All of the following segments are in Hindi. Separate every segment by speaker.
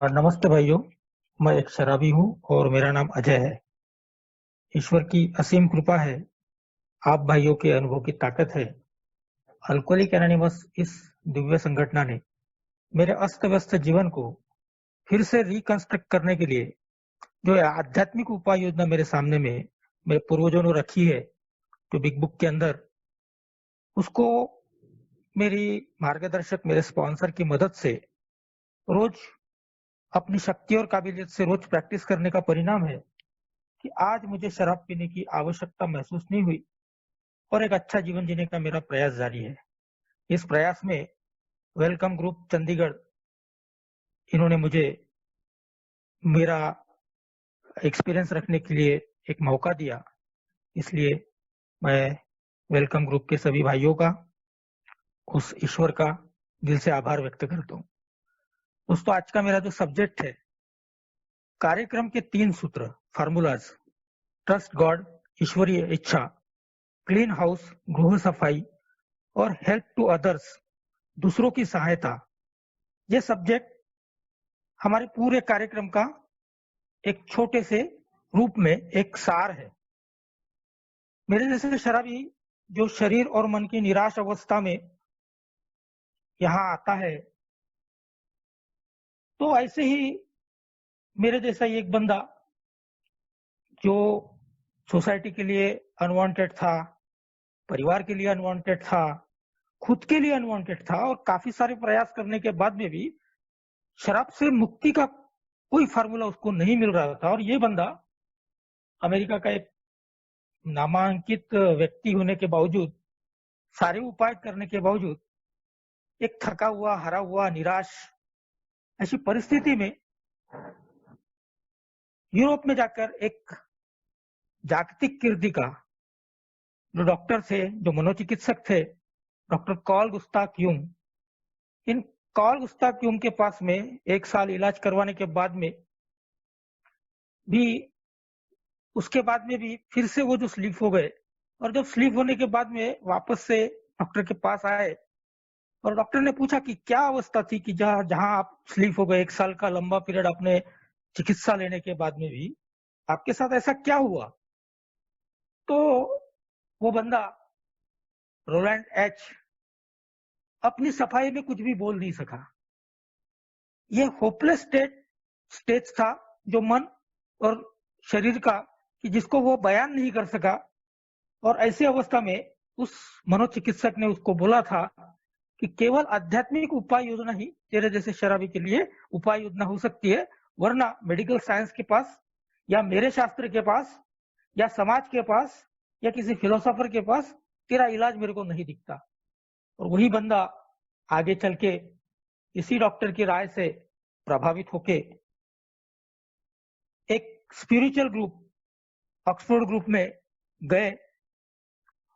Speaker 1: नमस्ते भाइयों। मैं एक शराबी हूँ और मेरा नाम अजय है। ईश्वर की असीम कृपा है, आप भाइयों के अनुभव की ताकत है। अल्कोहलिक एनोनिमस इस दिव्य संगठन ने मेरे अस्त-व्यस्त जीवन को फिर से रिकंस्ट्रक्ट करने के लिए जो आध्यात्मिक उपाय योजना मेरे सामने में मेरे पूर्वजों ने रखी है, जो बिग बुक के अंदर, उसको मेरी मार्गदर्शक मेरे स्पॉन्सर की मदद से रोज अपनी शक्ति और काबिलियत से रोज प्रैक्टिस करने का परिणाम है कि आज मुझे शराब पीने की आवश्यकता महसूस नहीं हुई और एक अच्छा जीवन जीने का मेरा प्रयास जारी है। इस प्रयास में वेलकम ग्रुप चंडीगढ़, इन्होंने मुझे मेरा एक्सपीरियंस रखने के लिए एक मौका दिया। इसलिए मैं वेलकम ग्रुप के सभी भाइयों का, उस ईश्वर का दिल से आभार व्यक्त करता हूँ। दोस्तों, आज का मेरा जो सब्जेक्ट है, कार्यक्रम के 3 सूत्र, फार्मूलाज, ट्रस्ट गॉड, ईश्वरीय इच्छा, क्लीन हाउस, गृह सफाई और हेल्प टू अदर्स, दूसरों की सहायता। ये सब्जेक्ट हमारे पूरे कार्यक्रम का एक छोटे से रूप में एक सार है। मेरे जैसे शराबी जो शरीर और मन की निराश अवस्था में यहाँ आता है, तो ऐसे ही मेरे जैसा ही एक बंदा जो सोसाइटी के लिए अनवांटेड था, परिवार के लिए अनवांटेड था, खुद के लिए अनवांटेड था और काफी सारे प्रयास करने के बाद में भी शराब से मुक्ति का कोई फार्मूला उसको नहीं मिल रहा था। और ये बंदा अमेरिका का एक नामांकित व्यक्ति होने के बावजूद, सारे उपाय करने के बावजूद, एक थका हुआ, हरा हुआ, निराश ऐसी परिस्थिति में यूरोप में जाकर एक जागतिक कीर्ति का जो डॉक्टर थे, जो मनोचिकित्सक थे, डॉक्टर कार्ल गुस्ताव यूंग, इन कार्ल गुस्ताव यूंग के पास में 1 साल इलाज करवाने के बाद में भी, उसके बाद में भी फिर से वो जो स्लीप हो गए, और जब स्लीप होने के बाद में वापस से डॉक्टर के पास आए और डॉक्टर ने पूछा कि क्या अवस्था थी कि जहां आप स्लीप हो गए, 1 साल का लंबा पीरियड आपने चिकित्सा लेने के बाद में भी आपके साथ ऐसा क्या हुआ? तो वो बंदा रोलैंड एच अपनी सफाई में कुछ भी बोल नहीं सका। ये होपलेस स्टेज था जो मन और शरीर का, कि जिसको वो बयान नहीं कर सका। और ऐसी अवस्था में उस मनोचिकित्सक ने उसको बोला था कि केवल आध्यात्मिक उपाय योजना ही तेरे जैसे शराबी के लिए उपाय योजना हो सकती है, वरना मेडिकल साइंस के पास या मेरे शास्त्र के पास या समाज के पास या किसी फिलोसोफर के पास तेरा इलाज मेरे को नहीं दिखता। और वही बंदा आगे चल के इसी डॉक्टर की राय से प्रभावित होके एक स्पिरिचुअल ग्रुप, ऑक्सफोर्ड ग्रुप में गए।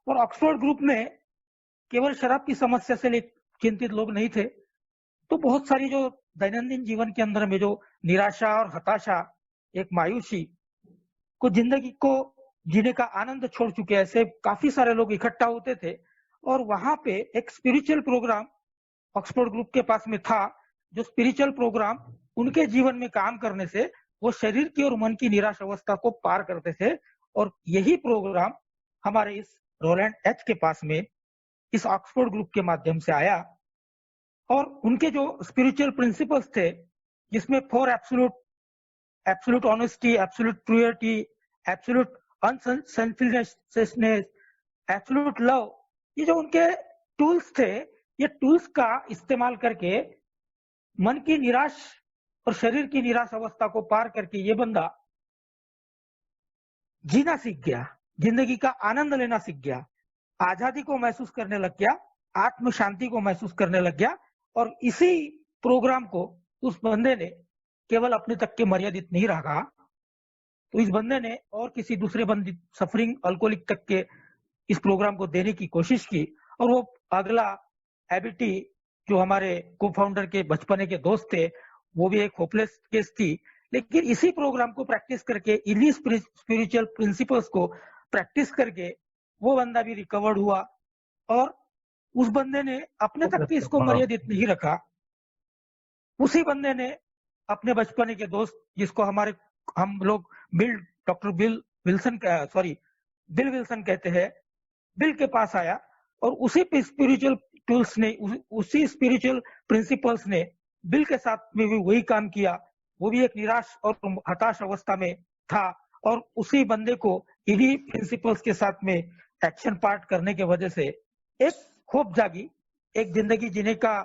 Speaker 1: और ऑक्सफोर्ड ग्रुप में केवल शराब की समस्या से चिंतित लोग नहीं थे, तो बहुत सारी जो दैनंदिन जीवन के अंदर में जो निराशा और हताशा, एक मायूसी को, जिंदगी को जीने का आनंद छोड़ चुके ऐसे काफी सारे लोग इकट्ठा होते थे। और वहां पे एक स्पिरिचुअल प्रोग्राम ऑक्सफोर्ड ग्रुप के पास में था, जो स्पिरिचुअल प्रोग्राम उनके जीवन में काम करने से वो शरीर की और मन की निराश अवस्था को पार करते थे। और यही प्रोग्राम हमारे इस रोलैंड एच के पास में इस ऑक्सफोर्ड ग्रुप के माध्यम से आया। और उनके जो स्पिरिचुअल प्रिंसिपल्स थे, जिसमें 4 absolute honesty, absolute purity, absolute unselfishness, absolute love, ये जो उनके टूल्स थे, ये टूल्स का इस्तेमाल करके मन की निराश और शरीर की निराश अवस्था को पार करके ये बंदा जीना सीख गया, जिंदगी का आनंद लेना सीख गया, आजादी को महसूस करने लग गया, आत्म शांति को महसूस करने लग गया। और इसी प्रोग्राम को उस बंदे ने केवल अपने तक के मर्यादित नहीं रखा, तो इस बंदे ने और किसी दूसरे बंदे सफरिंग अल्कोहलिक तक के इस प्रोग्राम को देने की कोशिश की। और वो अगला एबीटी, जो हमारे को फाउंडर के बचपने के दोस्त थे, वो भी एक होपलेस केस थी, लेकिन इसी प्रोग्राम को प्रैक्टिस करके, इन्हीं स्पिरिचुअल प्रिंसिपल्स को प्रैक्टिस करके वो बंदा भी रिकवर्ड हुआ। और उस बंदे ने अपने तक के इसको मर्यादित नहीं रखा, उसी बंदे ने अपने बचपने के दोस्त, जिसको हम लोग डॉक्टर बिल विल्सन कहते हैं, बिल के पास आया और उसी स्पिरिचुअल टूल्स ने, उसी स्पिरिचुअल प्रिंसिपल्स ने बिल के साथ में भी वही काम किया। वो भी एक निराश और हताश अवस्था में था और उसी बंदे को इन्हीं प्रिंसिपल्स के साथ में एक्शन पार्ट करने की वजह से एक होप जागी, एक जिंदगी जीने का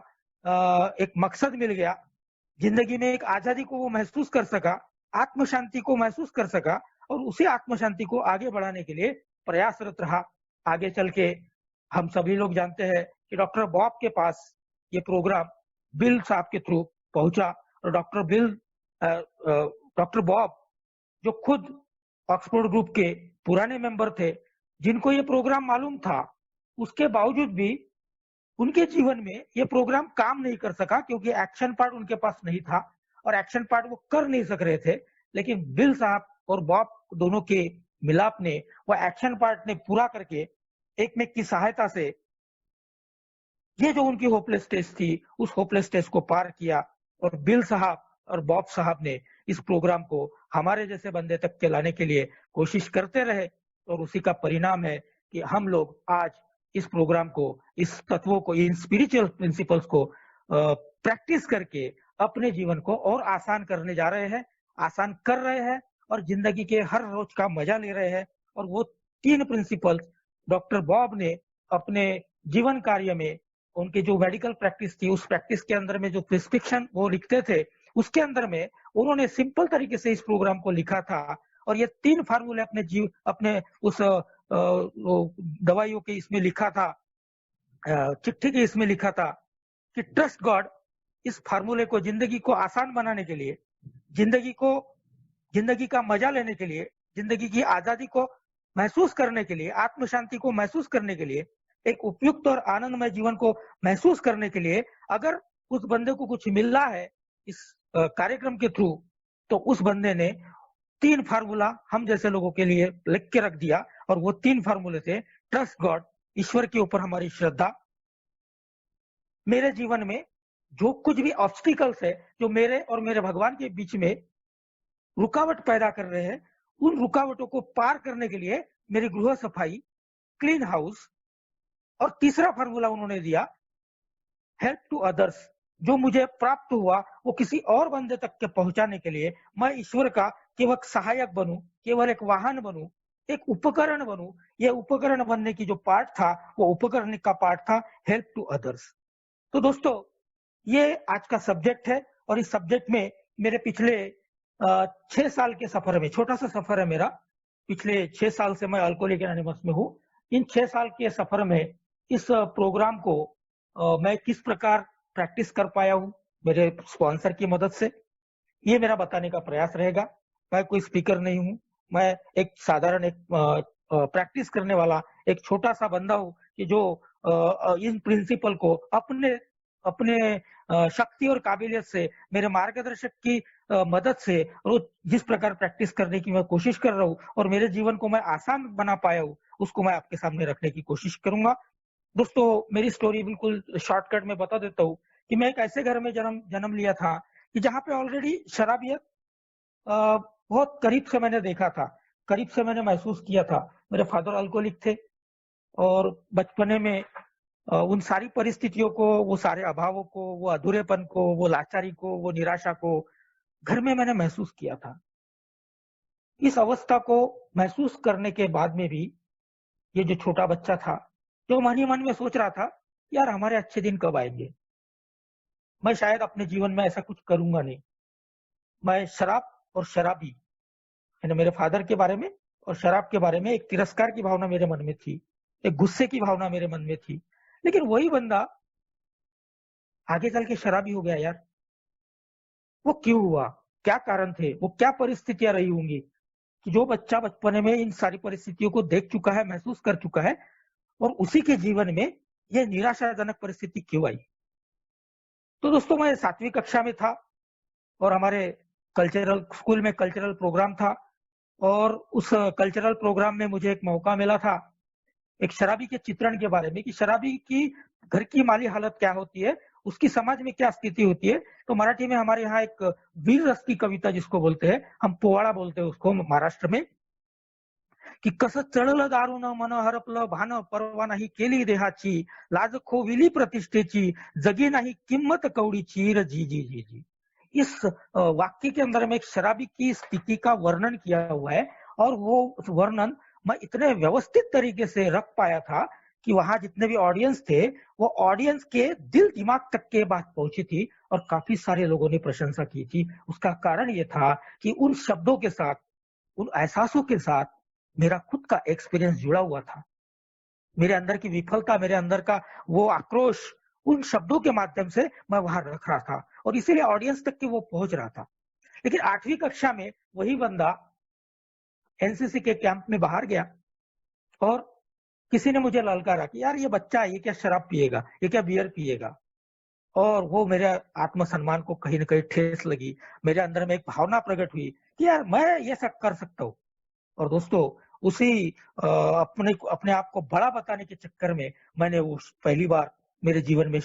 Speaker 1: एक मकसद मिल गया, जिंदगी में एक आजादी को वो महसूस कर सका, आत्म शांति को महसूस कर सका और उसी आत्म शांति को आगे बढ़ाने के लिए प्रयासरत रहा। आगे चल के हम सभी लोग जानते हैं कि डॉक्टर बॉब के पास ये प्रोग्राम बिल साहब के थ्रू पहुंचा और डॉक्टर बॉब जो खुद ऑक्सफोर्ड ग्रुप के पुराने मेंबर थे, जिनको ये प्रोग्राम मालूम था, उसके बावजूद भी उनके जीवन में ये प्रोग्राम काम नहीं कर सका क्योंकि एक्शन पार्ट उनके पास नहीं था और एक्शन पार्ट वो कर नहीं सक रहे थे। लेकिन बिल साहब और बॉब दोनों के मिलाप ने, वो एक्शन पार्ट ने पूरा करके एक में की सहायता से ये जो उनकी होपलेस स्टेज थी, उस होपलेस स्टेज को पार किया और बिल साहब और बॉब साहब ने इस प्रोग्राम को हमारे जैसे बंदे तक के लाने के लिए कोशिश करते रहे और उसी का परिणाम है कि हम लोग आज इस प्रोग्राम को, इस तत्वों को, इन स्पिरिचुअल प्रिंसिपल्स को प्रैक्टिस करके अपने जीवन को और आसान करने जा रहे हैं, आसान कर रहे हैं और जिंदगी के हर रोज का मजा ले रहे हैं। और वो 3 प्रिंसिपल्स डॉक्टर बॉब ने अपने जीवन कार्य में, उनकी जो मेडिकल प्रैक्टिस थी, उस प्रैक्टिस के अंदर में जो प्रिस्क्रिप्शन वो लिखते थे, उसके अंदर में उन्होंने सिंपल तरीके से इस प्रोग्राम को लिखा था और ये 3 फार्मूले अपने उस दवाइयों के इसमें लिखा था, चिट्ठी के इसमें लिखा था कि ट्रस्ट गॉड। इस फार्मूले को जिंदगी को आसान बनाने के लिए, जिंदगी का मजा लेने के लिए, जिंदगी की आजादी को महसूस करने के लिए, आत्म शांति को महसूस करने के लिए, एक उपयुक्त और आनंदमय जीवन को महसूस करने के लिए अगर उस बंदे को कुछ मिल रहा है इस कार्यक्रम के थ्रू, तो उस बंदे ने 3 फार्मूला हम जैसे लोगों के लिए लिख के रख दिया और वो 3 फार्मूले थे ट्रस्ट गॉड, ईश्वर के ऊपर हमारी श्रद्धा, मेरे जीवन में जो कुछ भी ऑब्स्टिकल्स है जो मेरे और मेरे भगवान के बीच में रुकावट पैदा कर रहे हैं, उन रुकावटों को पार करने के लिए मेरी गृह सफाई, क्लीन हाउस। और तीसरा फार्मूला उन्होंने दिया हेल्प टू अदर्स, जो मुझे प्राप्त हुआ वो किसी और बंदे तक के पहुंचाने के लिए मैं ईश्वर का केवल सहायक बनूं, केवल एक वाहन बनूं, एक उपकरण बनूं। ये उपकरण बनने की जो पार्ट था, वो उपकरण का पार्ट था हेल्प टू अदर्स। तो दोस्तों, ये आज का सब्जेक्ट है और इस सब्जेक्ट में मेरे पिछले 6 साल के सफर में, छोटा सा सफर है मेरा, पिछले 6 साल से मैं अल्कोहलिक एनोनिमस में हूँ। इन 6 साल के सफर में इस प्रोग्राम को मैं किस प्रकार प्रैक्टिस कर पाया हूँ मेरे स्पॉन्सर की मदद से, ये मेरा बताने का प्रयास रहेगा। मैं कोई स्पीकर नहीं हूँ, मैं एक साधारण एक प्रैक्टिस करने वाला एक छोटा सा बंदा हूँ कि जो इन प्रिंसिपल को अपने शक्ति और काबिलियत से, मेरे मार्गदर्शक की मदद से रोज जिस प्रकार प्रैक्टिस करने की मैं कोशिश कर रहा हूँ और मेरे जीवन को मैं आसान बना पाया हूँ, उसको मैं आपके सामने रखने की कोशिश करूंगा। दोस्तों, मेरी स्टोरी बिल्कुल शॉर्टकट में बता देता हूँ कि मैं एक ऐसे घर में जन्म लिया था कि जहाँ पे ऑलरेडी शराबियत बहुत करीब से मैंने देखा था, करीब से मैंने महसूस किया था। मेरे फादर अल्कोहलिक थे और बचपने में उन सारी परिस्थितियों को, वो सारे अभावों को, वो अधूरेपन को, वो लाचारी को, वो निराशा को घर में मैंने महसूस किया था। इस अवस्था को महसूस करने के बाद में भी ये जो छोटा बच्चा था, जो मन ही मन में सोच रहा था, यार हमारे अच्छे दिन कब आएंगे, मैं शायद अपने जीवन में ऐसा कुछ करूंगा नहीं। मैं शराब और शराबी, यानी मेरे फादर के बारे में और शराब के बारे में एक तिरस्कार की भावना मेरे मन में थी, एक गुस्से की भावना मेरे मन में थी। लेकिन वही बंदा आगे चल के शराबी हो गया यार। वो क्यों हुआ, क्या कारण थे, वो क्या परिस्थितियां रही होंगी कि जो बच्चा बचपने में इन सारी परिस्थितियों को देख चुका है, महसूस कर चुका है, और उसी के जीवन में यह निराशाजनक परिस्थिति क्यों आई। तो दोस्तों, मैं 7वीं कक्षा में था और हमारे कल्चरल स्कूल में कल्चरल प्रोग्राम था और उस कल्चरल प्रोग्राम में मुझे एक मौका मिला था एक शराबी के चित्रण के बारे में, कि शराबी की घर की माली हालत क्या होती है उसकी समाज में क्या स्थिति होती है। तो मराठी में हमारे यहाँ एक वीर रस की कविता जिसको बोलते हैं, हम पोवाड़ा बोलते हैं उसको महाराष्ट्र में, की कसं चढलं दारुण मन हरपलं भान परवा नाही केली देहाची लाज खोविली प्रतिष्ठेची जगी नहीं किम्मत कौडीची र जी जी जी जी। इस वाक्य के अंदर में एक शराबी की स्थिति का वर्णन किया हुआ है और वो वर्णन मैं इतने व्यवस्थित तरीके से रख पाया था कि वहां जितने भी ऑडियंस थे वो ऑडियंस के दिल दिमाग तक के बात पहुंची थी और काफी सारे लोगों ने प्रशंसा की थी। उसका कारण ये था कि उन शब्दों के साथ, उन एहसासों के साथ मेरा खुद का एक्सपीरियंस जुड़ा हुआ था। मेरे अंदर की विफलता, मेरे अंदर का वो आक्रोश उन शब्दों के माध्यम से मैं वहां रख रहा था और इसीलिए ऑडियंस तक के वो पहुंच रहा था। लेकिन 8वीं कक्षा में वही बंदा एनसीसी के कैंप में बाहर गया और किसी ने मुझे ललकारा कि यार ये बच्चा ये क्या शराब पिएगा, ये क्या बियर पिएगा। और वो मेरे आत्मसम्मान को कहीं ना कहीं ठेस लगी। मेरे अंदर में एक भावना प्रकट हुई कि यार मैं ये सब कर सकता हूँ। और दोस्तों उसी अपने आप को बड़ा बताने के चक्कर में मैंने उस पहली बार मेरे जीवन में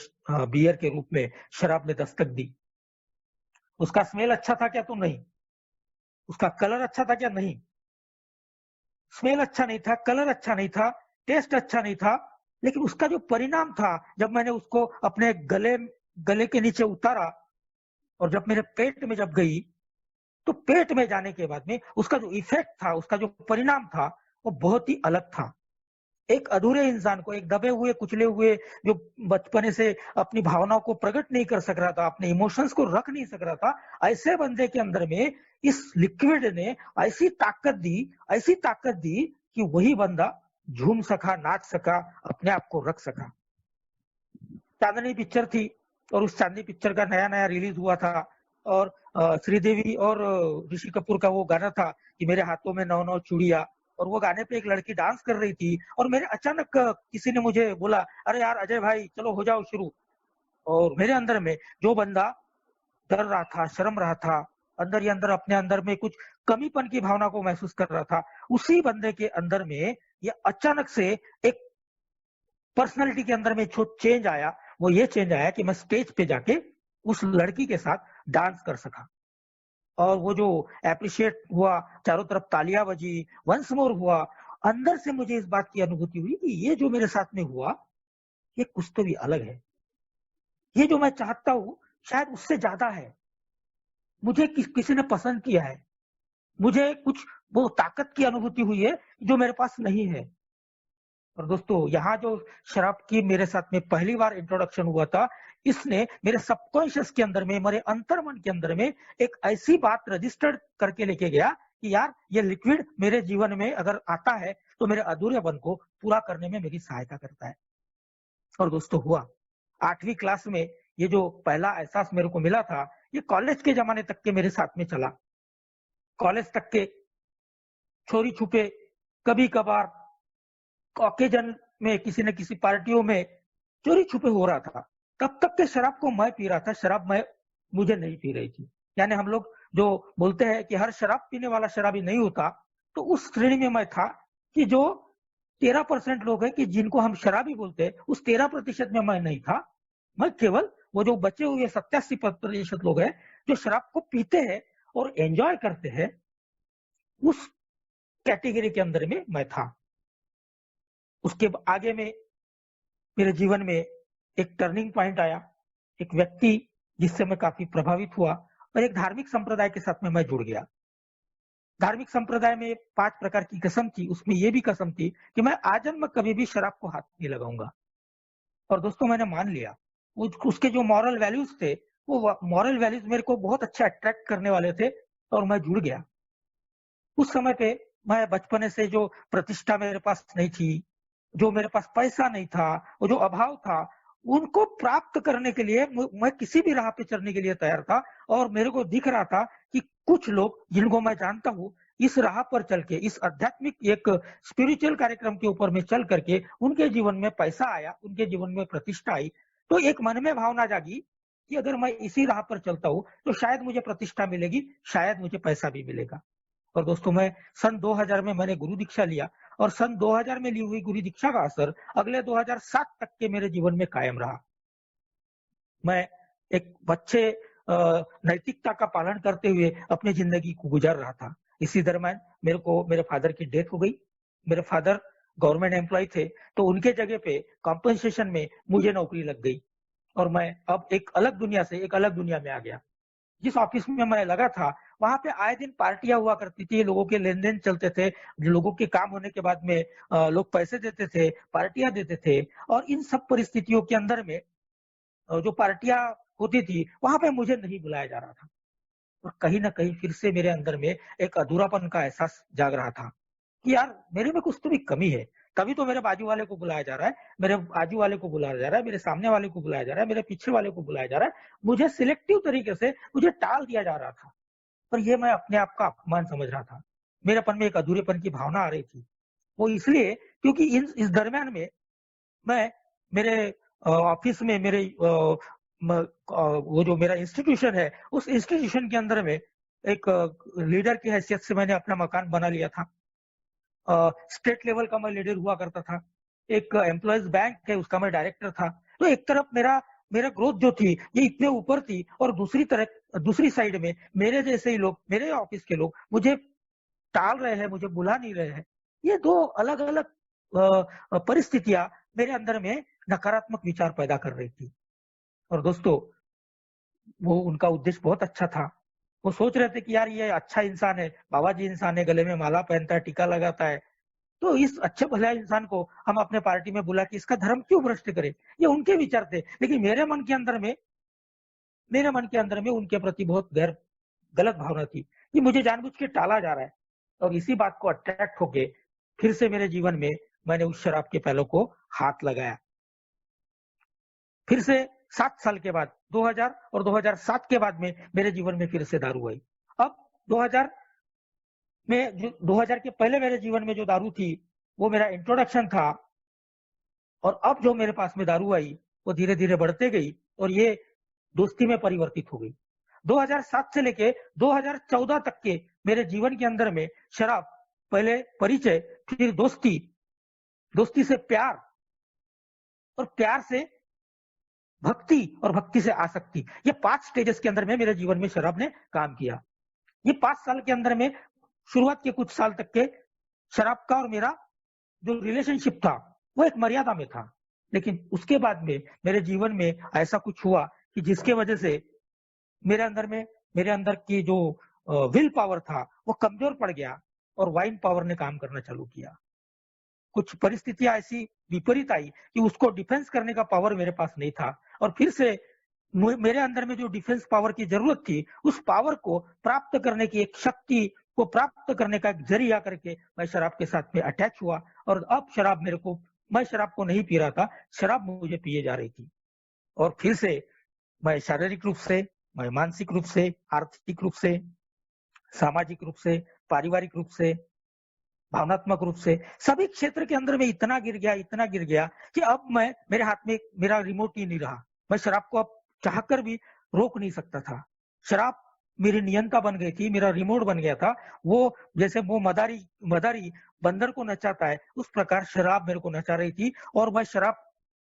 Speaker 1: बियर के रूप में शराब ने दस्तक दी। उसका स्मेल अच्छा था क्या? तो नहीं। उसका कलर अच्छा था क्या? नहीं। स्मेल अच्छा नहीं था, कलर अच्छा नहीं था, टेस्ट अच्छा नहीं था, लेकिन उसका जो परिणाम था जब मैंने उसको अपने गले के नीचे उतारा और जब मेरे पेट में जब गई तो पेट में जाने के बाद में उसका जो इफेक्ट था, उसका जो परिणाम था वो बहुत ही अलग था। एक अधूरे इंसान को, एक दबे हुए कुचले हुए जो बचपने से अपनी भावनाओं को प्रकट नहीं कर सक रहा था, अपने इमोशंस को रख नहीं सक रहा था, ऐसे बंदे के अंदर में इस लिक्विड ने ऐसी ताकत दी कि वही बंदा झूम सका, नाच सका, अपने आप को रख सका। चांदनी पिक्चर थी और उस चांदनी पिक्चर का नया नया रिलीज हुआ था और श्रीदेवी और ऋषि कपूर का वो गाना था कि मेरे हाथों में 9 9 चूड़ियां, और वो गाने पे एक लड़की डांस कर रही थी और मेरे अचानक किसी ने मुझे बोला, अरे यार अजय भाई चलो हो जाओ शुरू। और मेरे अंदर में जो बंदा डर रहा था, शर्म रहा था, अंदर ही अंदर अपने अंदर में कुछ कमीपन की भावना को महसूस कर रहा था, उसी बंदे के अंदर में ये अचानक से एक पर्सनैलिटी के अंदर में जो चेंज आया वो ये चेंज आया कि मैं स्टेज पे जाके उस लड़की के साथ डांस कर सका। और वो जो एप्रिशिएट हुआ, चारों तरफ तालियां बजी, वंस मोर हुआ, अंदर से मुझे इस बात की अनुभूति हुई कि ये जो मेरे साथ में हुआ ये कुछ तो भी अलग है। ये जो मैं चाहता हूं शायद उससे ज्यादा है। मुझे किसी ने पसंद किया है, मुझे कुछ वो ताकत की अनुभूति हुई है जो मेरे पास नहीं है। और दोस्तों यहाँ जो शराब की मेरे साथ में पहली बार इंट्रोडक्शन हुआ था, इसने मेरे सबकॉन्शियस के अंदर में, मेरे अंतर्मन के अंदर में एक ऐसी बात रजिस्टर्ड करके लेके गया कि यार ये लिक्विड मेरे जीवन में अगर आता है तो मेरे अधूरेपन को पूरा करने में मेरी सहायता करता है। और दोस्तों हुआ 8वीं क्लास में ये जो पहला एहसास मेरे को मिला था, ये कॉलेज के जमाने तक के मेरे साथ में चला। कॉलेज तक के चोरी छुपे, कभी कभार ऑकेजन में, किसी न किसी पार्टियों में चोरी छुपे हो रहा था। तब तक के शराब को मैं पी रहा था, शराब मैं मुझे नहीं पी रही थी। यानी हम लोग जो बोलते हैं कि हर शराब पीने वाला शराबी नहीं होता, तो उस श्रेणी में मैं था कि जो 13% लोग हैं कि जिनको हम शराबी बोलते हैं, उस 13% में मैं नहीं था। मैं केवल वो जो बचे हुए 87% लोग हैं जो शराब को पीते हैं और एंजॉय करते हैं, उस कैटेगरी के अंदर में मैं था। उसके आगे में मेरे जीवन में एक टर्निंग पॉइंट आया, एक व्यक्ति जिससे मैं काफी प्रभावित हुआ और एक धार्मिक संप्रदाय के साथ में मैं जुड़ गया। धार्मिक संप्रदाय में 5 प्रकार की कसम थी, उसमें यह भी कसम थी कि मैं आजन्म कभी भी शराब को हाथ नहीं लगाऊंगा। और दोस्तों मैंने मान लिया। उसके जो मॉरल वैल्यूज थे, वो मॉरल वैल्यूज मेरे को बहुत अच्छा अट्रैक्ट करने वाले थे और मैं जुड़ गया। उस समय पे मैं बचपने से जो प्रतिष्ठा मेरे पास नहीं थी, जो मेरे पास पैसा नहीं था, वो जो अभाव था, उनको प्राप्त करने के लिए मैं किसी भी राह पे चलने के लिए तैयार था। और मेरे को दिख रहा था कि कुछ लोग जिनको मैं जानता हूँ, इस राह पर चल के, इस आध्यात्मिक एक स्पिरिचुअल कार्यक्रम के ऊपर में चल करके उनके जीवन में पैसा आया, उनके जीवन में प्रतिष्ठा आई। तो एक मन में भावना जागी कि अगर मैं इसी राह पर चलता हूँ तो शायद मुझे प्रतिष्ठा मिलेगी, शायद मुझे पैसा भी मिलेगा। और दोस्तों मैं सन 2000 में मैंने गुरु दीक्षा लिया और सन 2000 में ली हुई गुरु दीक्षा का असर अगले 2007 तक के मेरे जीवन में कायम रहा। मैं एक अच्छे नैतिकता का पालन करते हुए अपनी जिंदगी को गुजार रहा था। इसी दरम्यान मेरे को मेरे फादर की डेथ हो गई। मेरे फादर गवर्नमेंट एम्प्लॉय थे, तो उनके जगह पे कॉम्पेंसेशन में मुझे नौकरी लग गई और मैं अब एक अलग दुनिया से एक अलग दुनिया में आ गया। जिस ऑफिस में मैं लगा था, वहां पे आए दिन पार्टियां हुआ करती थी, लोगों के लेन-देन चलते थे, लोगों के काम होने के बाद में लोग पैसे देते थे, पार्टियां देते थे और इन सब परिस्थितियों के अंदर में जो पार्टियां होती थी, वहां पे मुझे नहीं बुलाया जा रहा था और कहीं न कहीं फिर से मेरे अंदर में एक अधूरापन का एहसास जाग रहा था कि यार मेरे में कुछ तो भी कमी है। तभी तो मेरे बाजू वाले को बुलाया जा रहा है, मेरे आजू वाले को बुलाया जा रहा है, मेरे सामने वाले को बुलाया जा रहा है, मेरे पीछे वाले को बुलाया जा रहा है। मुझे सिलेक्टिव तरीके से मुझे टाल दिया जा रहा था। पर ये मैं अपने आप का अपमान समझ रहा था। मेरेपन में एक अधूरेपन की भावना आ रही थी। वो इसलिए क्योंकि इस दरमियान में मैं मेरे ऑफिस में मेरे वो जो मेरा इंस्टीट्यूशन है, उस इंस्टीट्यूशन के अंदर में एक लीडर की हैसियत से मैंने अपना मकान बना लिया था। स्टेट लेवल का मैं लीडर हुआ करता था। एक एम्प्लॉइज बैंक है, उसका मैं डायरेक्टर था। तो एक तरफ मेरा मेरा ग्रोथ जो थी ये इतने ऊपर थी और दूसरी साइड में मेरे जैसे ही लोग, मेरे ऑफिस के लोग मुझे टाल रहे हैं, मुझे बुला नहीं रहे हैं। ये दो अलग अलग परिस्थितियां मेरे अंदर में नकारात्मक विचार पैदा कर रही थी। और दोस्तों, वो उनका उद्देश्य बहुत अच्छा था। वो सोच रहे थे कि यार ये अच्छा इंसान है, बाबा जी इंसान है, गले में माला पहनता है, टीका लगाता है, तो इस अच्छे भले इंसान को हम अपने पार्टी में बुला के इसका धर्म क्यों भ्रष्ट करें। ये उनके विचार थे। लेकिन मेरे मन के अंदर में उनके प्रति बहुत गलत भावना थी कि मुझे जानबूझ के टाला जा रहा है। और इसी बात को अट्रैक्ट होके फिर से मेरे जीवन में मैंने उस शराब के पहलों को हाथ लगाया। फिर से 7 साल के बाद 2000 और 2007 के बाद में मेरे जीवन में फिर से दारू आई। अब 2000 के पहले मेरे जीवन में जो दारू थी वो मेरा इंट्रोडक्शन था और अब जो मेरे पास में दारू आई वो धीरे धीरे बढ़ते गई और ये दोस्ती में परिवर्तित हो गई। 2007 से लेके 2014 तक के मेरे जीवन के अंदर में शराब, पहले परिचय, फिर दोस्ती, दोस्ती से प्यार और प्यार से भक्ति और भक्ति से आसक्ति, ये 5 स्टेजेस के अंदर में मेरे जीवन में शराब ने काम किया। ये 5 साल के अंदर में शुरुआत के कुछ साल तक के शराब का और मेरा जो रिलेशनशिप था वो एक मर्यादा में था। लेकिन उसके बाद में मेरे जीवन में ऐसा कुछ हुआ कि जिसके वजह से मेरे अंदर की जो विल पावर था वो कमजोर पड़ गया और वाइन पावर ने काम करना चालू किया। कुछ परिस्थितियां ऐसी विपरीत आई कि उसको डिफेंस करने का पावर मेरे पास नहीं था और फिर से मेरे अंदर में जो डिफेंस पावर की जरूरत थी उस पावर को प्राप्त करने की, एक शक्ति को प्राप्त करने का एक जरिया करके मैं शराब के साथ में अटैच हुआ और अब मैं शराब को नहीं पी रहा था, शराब मुझे पिए जा रही थी। और फिर से मैं शारीरिक रूप से, मैं मानसिक रूप से, आर्थिक रूप से, सामाजिक रूप से, पारिवारिक रूप से, भावनात्मक रूप से सभी क्षेत्र के अंदर में इतना गिर गया कि अब मेरे हाथ में मेरा रिमोट ही नहीं रहा। मैं शराब को अब चाहकर भी रोक नहीं सकता था। शराब मेरी नियंता बन गई थी, मेरा रिमोट बन गया था। वो जैसे वो मदारी बंदर को नचाता है, उस प्रकार शराब मेरे को नचा रही थी और मैं शराब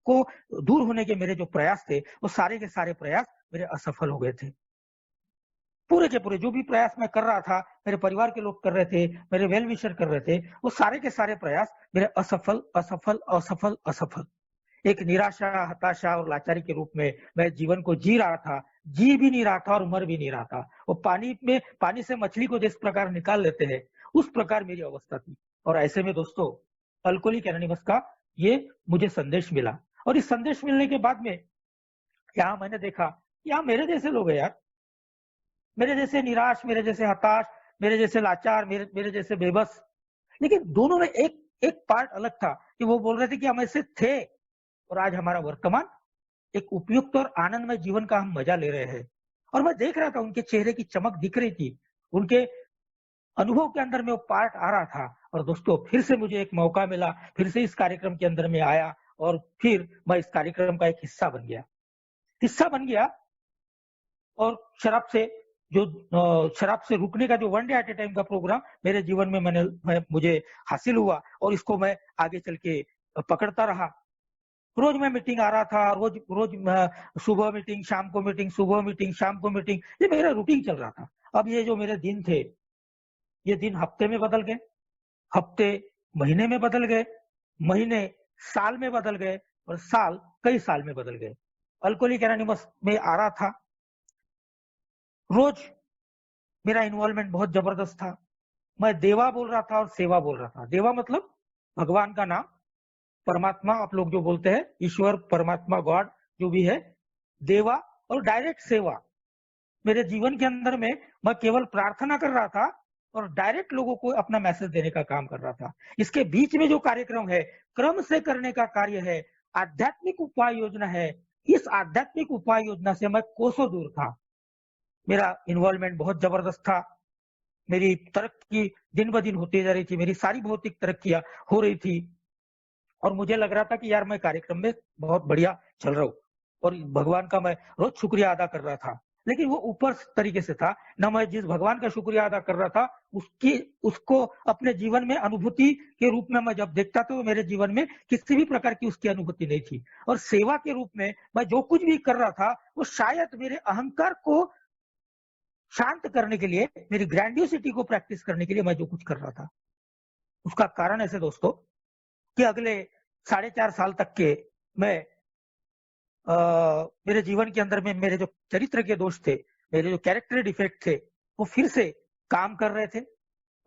Speaker 1: को दूर होने के मेरे जो प्रयास थे वो सारे के सारे प्रयास मेरे असफल हो गए थे। पूरे के पूरे जो भी प्रयास मैं कर रहा था, मेरे परिवार के लोग कर रहे थे, मेरे वेल विशर कर रहे थे, वो सारे के सारे प्रयास मेरे असफल। एक निराशा, हताशा और लाचारी के रूप में मैं जीवन को जी रहा था, जी भी नहीं रहा था और मर भी नहीं रहा था। वो पानी से मछली को जिस प्रकार निकाल लेते हैं उस प्रकार मेरी अवस्था थी। और ऐसे में दोस्तों, अल्कोहलिक एनोनिमस का ये मुझे संदेश मिला और इस संदेश मिलने के बाद में यहाँ मैंने देखा, यहाँ मेरे जैसे लोग हैं यार, मेरे जैसे निराश, मेरे जैसे हताश, मेरे जैसे लाचार, मेरे जैसे बेबस। लेकिन दोनों में एक पार्ट अलग था कि वो बोल रहे थे कि हम ऐसे थे और आज हमारा वर्तमान एक उपयुक्त और आनंदमय जीवन का हम मजा ले रहे हैं। और मैं देख रहा था, उनके चेहरे की चमक दिख रही थी, उनके अनुभव के अंदर में वो पार्ट आ रहा था। और दोस्तों, फिर से मुझे एक मौका मिला, फिर से इस कार्यक्रम के अंदर में आया और फिर मैं इस कार्यक्रम का एक हिस्सा बन गया और शराब से रुकने का जो one day at A time का प्रोग्राम मेरे जीवन में मुझे हासिल हुआ और इसको मैं आगे चल के पकड़ता रहा रोज मैं मीटिंग आ रहा था, रोज रोज सुबह मीटिंग, शाम को मीटिंग, सुबह मीटिंग, शाम को मीटिंग, ये मेरा रूटीन चल रहा था। अब ये जो मेरे दिन थे, ये दिन हफ्ते में बदल गए, हफ्ते महीने में बदल गए, महीने साल में बदल गए, और साल कई साल में बदल गए। अल्कोहलिक एनोनिमस में आ रहा था, रोज मेरा इन्वॉल्वमेंट बहुत जबरदस्त था। मैं देवा बोल रहा था और सेवा बोल रहा था। देवा मतलब भगवान का नाम, परमात्मा आप लोग जो बोलते हैं, ईश्वर, परमात्मा, गॉड जो भी है, देवा, और डायरेक्ट सेवा। मेरे जीवन के अंदर में मैं केवल प्रार्थना कर रहा था और डायरेक्ट लोगों को अपना मैसेज देने का काम कर रहा था। इसके बीच में जो कार्यक्रम है, क्रम से करने का कार्य है, आध्यात्मिक उपाय योजना है, इस आध्यात्मिक उपाय योजना से मैं कोसों दूर था। मेरा इन्वॉल्वमेंट बहुत जबरदस्त था, मेरी तरक्की दिन ब दिन होती जा रही थी, मेरी सारी भौतिक तरक्कियां हो रही थी, और मुझे लग रहा था कि यार मैं कार्यक्रम में बहुत बढ़िया चल रहा हूँ, और भगवान का मैं रोज शुक्रिया अदा कर रहा था। लेकिन वो ऊपर तरीके से था ना, मैं जिस भगवान का शुक्रिया अदा कर रहा था उसको अपने जीवन में अनुभूति के रूप में मैं जब देखता था, तो मेरे जीवन में किसी भी प्रकार की उसकी अनुभूति नहीं थी। और सेवा के रूप में मैं जो कुछ भी कर रहा था, वो शायद मेरे अहंकार को शांत करने के लिए, मेरी ग्रैंडियोसिटी को प्रैक्टिस करने के लिए मैं जो कुछ कर रहा था। उसका कारण ऐसे दोस्तों कि अगले 4.5 साल तक के मैं मेरे जीवन के अंदर में मेरे जो चरित्र के दोष थे, मेरे जो कैरेक्टर डिफेक्ट थे, वो फिर से काम कर रहे थे।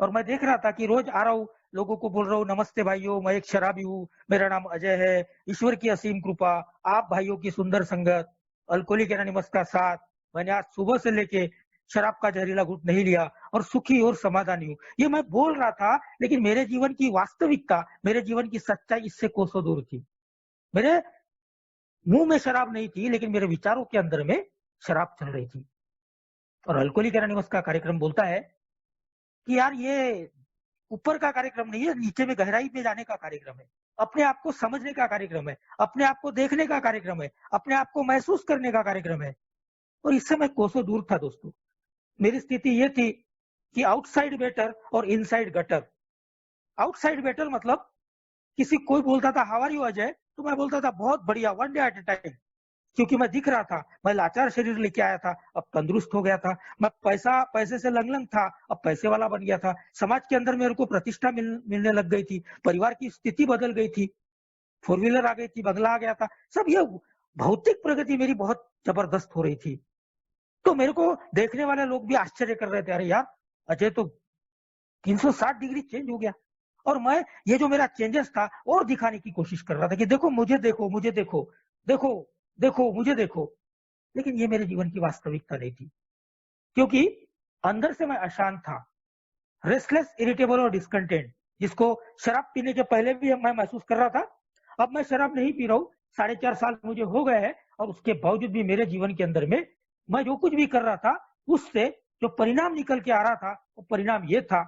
Speaker 1: और मैं देख रहा था कि रोज आ रहा हूँ, लोगों को बोल रहा हूँ, नमस्ते भाइयों, मैं एक शराबी हूँ, मेरा नाम अजय है, ईश्वर की असीम कृपा, आप भाइयों की सुंदर संगत, अल्कोहलिक एनोनिमस का साथ, मैंने आज सुबह से लेके शराब का जहरीला घूंट नहीं लिया और सुखी और समाधानी हूँ। ये मैं बोल रहा था, लेकिन मेरे जीवन की वास्तविकता, मेरे जीवन की सच्चाई इससे कोसों दूर थी। मेरे मुंह में शराब नहीं थी, लेकिन मेरे विचारों के अंदर में शराब चल रही थी। और अल्कोहलिक एनोनिमस का कार्यक्रम बोलता है कि यार ये ऊपर का कार्यक्रम नहीं है, नीचे में गहराई में जाने का कार्यक्रम है, अपने आप को समझने का कार्यक्रम है, अपने आप को देखने का कार्यक्रम है, अपने आप को महसूस करने का कार्यक्रम है। और इससे मैं कोसों दूर था दोस्तों। मेरी स्थिति ये थी कि आउटसाइड बेटर और इनसाइड गटर। आउटसाइड बेटर मतलब किसी कोई बोलता था हाउ आर यू अजय, तो मैं बोलता था बहुत बढ़िया, one day at A time, क्योंकि मैं दिख रहा था, मैं लाचार शरीर लेके आया था, अब तंदुरुस्त हो गया था। मैं पैसे से लंगलंग था, अब पैसे वाला बन गया था। समाज के अंदर मेरे को प्रतिष्ठा मिलने लग गई थी, परिवार की स्थिति बदल गई थी, 4 व्हीलर आ गई थी, बंगला आ गया था, सब ये भौतिक प्रगति मेरी बहुत जबरदस्त हो रही थी। तो मेरे को देखने वाले लोग भी आश्चर्य कर रहे थे, अरे यार अजय तो 360 डिग्री चेंज हो गया। और मैं ये जो मेरा चेंजेस था और दिखाने की कोशिश कर रहा था कि देखो मुझे, देखो मुझे, देखो देखो देखो मुझे देखो। लेकिन ये मेरे जीवन की वास्तविकता नहीं थी, क्योंकि अंदर से मैं अशांत था, रेस्टलेस, इरिटेबल और डिस्कंटेंट, जिसको शराब पीने के पहले भी मैं महसूस कर रहा था। अब मैं शराब नहीं पी रहा हूँ, 4.5 साल मुझे हो गए हैं, और उसके बावजूद भी मेरे जीवन के अंदर में मैं जो कुछ भी कर रहा था, उससे जो परिणाम निकल के आ रहा था, वो परिणाम ये था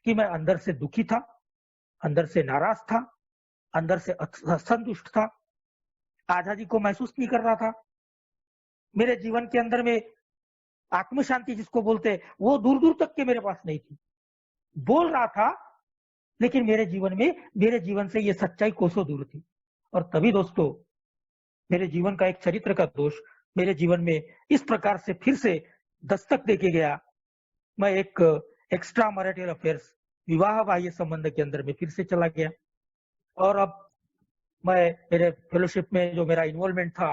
Speaker 1: कि मैं अंदर से दुखी था, अंदर से नाराज था, अंदर से असंतुष्ट था, आजादी को महसूस नहीं कर रहा था। मेरे जीवन के अंदर में आत्म शांति जिसको बोलते, वो दूर दूर तक के मेरे पास नहीं थी। बोल रहा था, लेकिन मेरे जीवन में, मेरे जीवन से ये सच्चाई कोसों दूर थी। और तभी दोस्तों मेरे जीवन का एक चरित्र का दोष मेरे जीवन में इस प्रकार से फिर से दस्तक देके गया। मैं एक एक्स्ट्रा मैरिटल अफेयर्स, विवाह बाह्य संबंध के अंदर में फिर से चला गया। और अब मैं मेरे फेलोशिप में जो मेरा इन्वॉल्वमेंट था,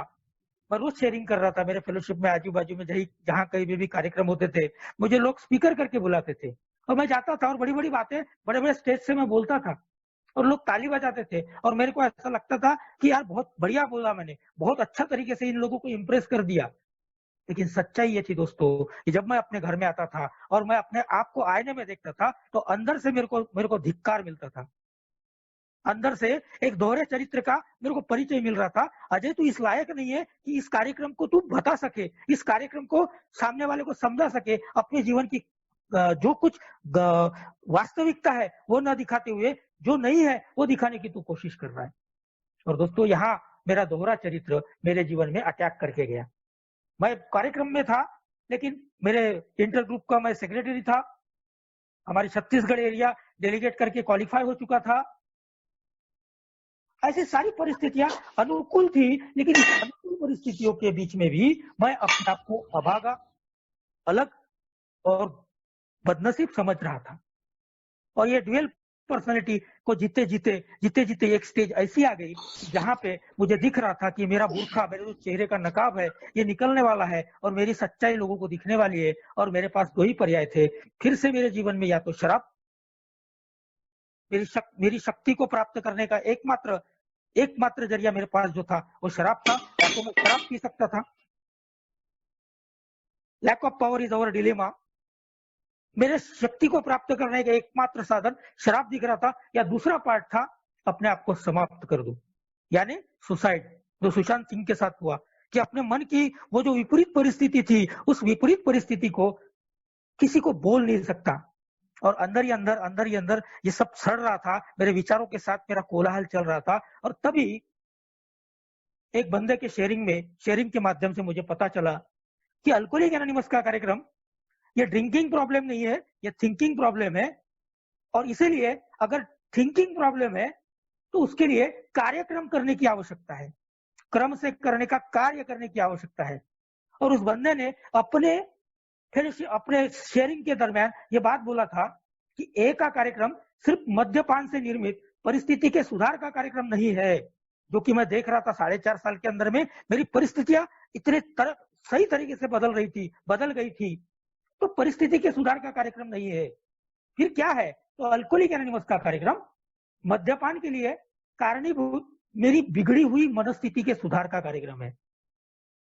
Speaker 1: मैं रोज शेयरिंग कर रहा था। मेरे फेलोशिप में आजू बाजू में जहाँ कहीं भी कार्यक्रम होते थे, मुझे लोग स्पीकर करके बुलाते थे, और मैं जाता था और बड़ी बड़ी बातें बड़े बड़े स्टेज से मैं बोलता था, और लोग ताली बजाते थे, और मेरे को ऐसा लगता था कि यार बहुत बढ़िया बोला मैंने, बहुत अच्छा तरीके से इन लोगों को इम्प्रेस कर दिया। लेकिन सच्चाई ये थी दोस्तों कि जब मैं अपने घर में आता था और मैं अपने आप को आईने में देखता था, तो अंदर से मेरे को धिक्कार मिलता था। अंदर से एक दोहरे चरित्र का मेरे को परिचय मिल रहा था। अजय तू इस लायक नहीं है कि इस कार्यक्रम को तू बता सके, इस कार्यक्रम को सामने वाले को समझा सके, अपने जीवन की जो कुछ वास्तविकता है वो न दिखाते हुए जो नहीं है वो दिखाने की तू कोशिश कर रहा है। और दोस्तों यहाँ मेरा दोहरा चरित्र मेरे जीवन में अटैक करके गया। मैं कार्यक्रम में था, लेकिन मेरे इंटर ग्रुप का मैं सेक्रेटरी था, हमारी छत्तीसगढ़ एरिया डेलीगेट करके क्वालिफाई हो चुका था, ऐसी सारी परिस्थितियां अनुकूल थी, लेकिन इस अनुकूल परिस्थितियों के बीच में भी मैं अपने आप को अभागा, अलग और बदनसीब समझ रहा था। और ये ड्यूअल पर्सनालिटी को जीते जीते एक स्टेज ऐसी आ गई जहां पे मुझे दिख रहा था कि मेरा बुर्खा, मेरे जो चेहरे का नकाब है, ये निकलने वाला है और मेरी सच्चाई लोगों को दिखने वाली है। और मेरे पास दो ही पर्याय थे फिर से मेरे जीवन में, या तो शराब, मेरी शक्ति को प्राप्त करने का एकमात्र जरिया मेरे पास जो था वो शराब था, या तो मैं शराब पी सकता था। Lack of power is our dilemma. मेरे शक्ति को प्राप्त करने का एकमात्र साधन शराब दिख रहा था, या दूसरा पार्ट था अपने आप को समाप्त कर दूं, यानी सुसाइड, जो सुशांत सिंह के साथ हुआ कि अपने मन की वो जो विपरीत परिस्थिति थी, उस विपरीत परिस्थिति को किसी को बोल नहीं सकता, और अंदर ही अंदर ये सब सड़ रहा था, मेरे विचारों के साथ मेरा कोलाहल चल रहा था। और तभी एक बंदे के शेयरिंग के माध्यम से मुझे पता चला कि अल्कोहलिक एनोनिमस का कार्यक्रम ये ड्रिंकिंग प्रॉब्लम नहीं है, ये थिंकिंग प्रॉब्लम है। और इसीलिए अगर थिंकिंग प्रॉब्लम है तो उसके लिए कार्यक्रम करने की आवश्यकता है, क्रम से करने का कार्य करने की आवश्यकता है। और उस बंदे ने अपने शेयरिंग के दरमियान ये बात बोला था कि ए का कार्यक्रम सिर्फ मद्यपान से निर्मित परिस्थिति के सुधार का कार्यक्रम नहीं है, जो कि मैं देख रहा था 4.5 साल के अंदर में मेरी परिस्थितियां इतने सही तरीके से बदल गई थी। तो परिस्थिति के सुधार का कार्यक्रम नहीं है, फिर क्या है? तो अल्कोहलिक एनोनिमस का कार्यक्रम मद्यपान के लिए कारणीभूत मेरी बिगड़ी हुई मनस्थिति के सुधार का कार्यक्रम है।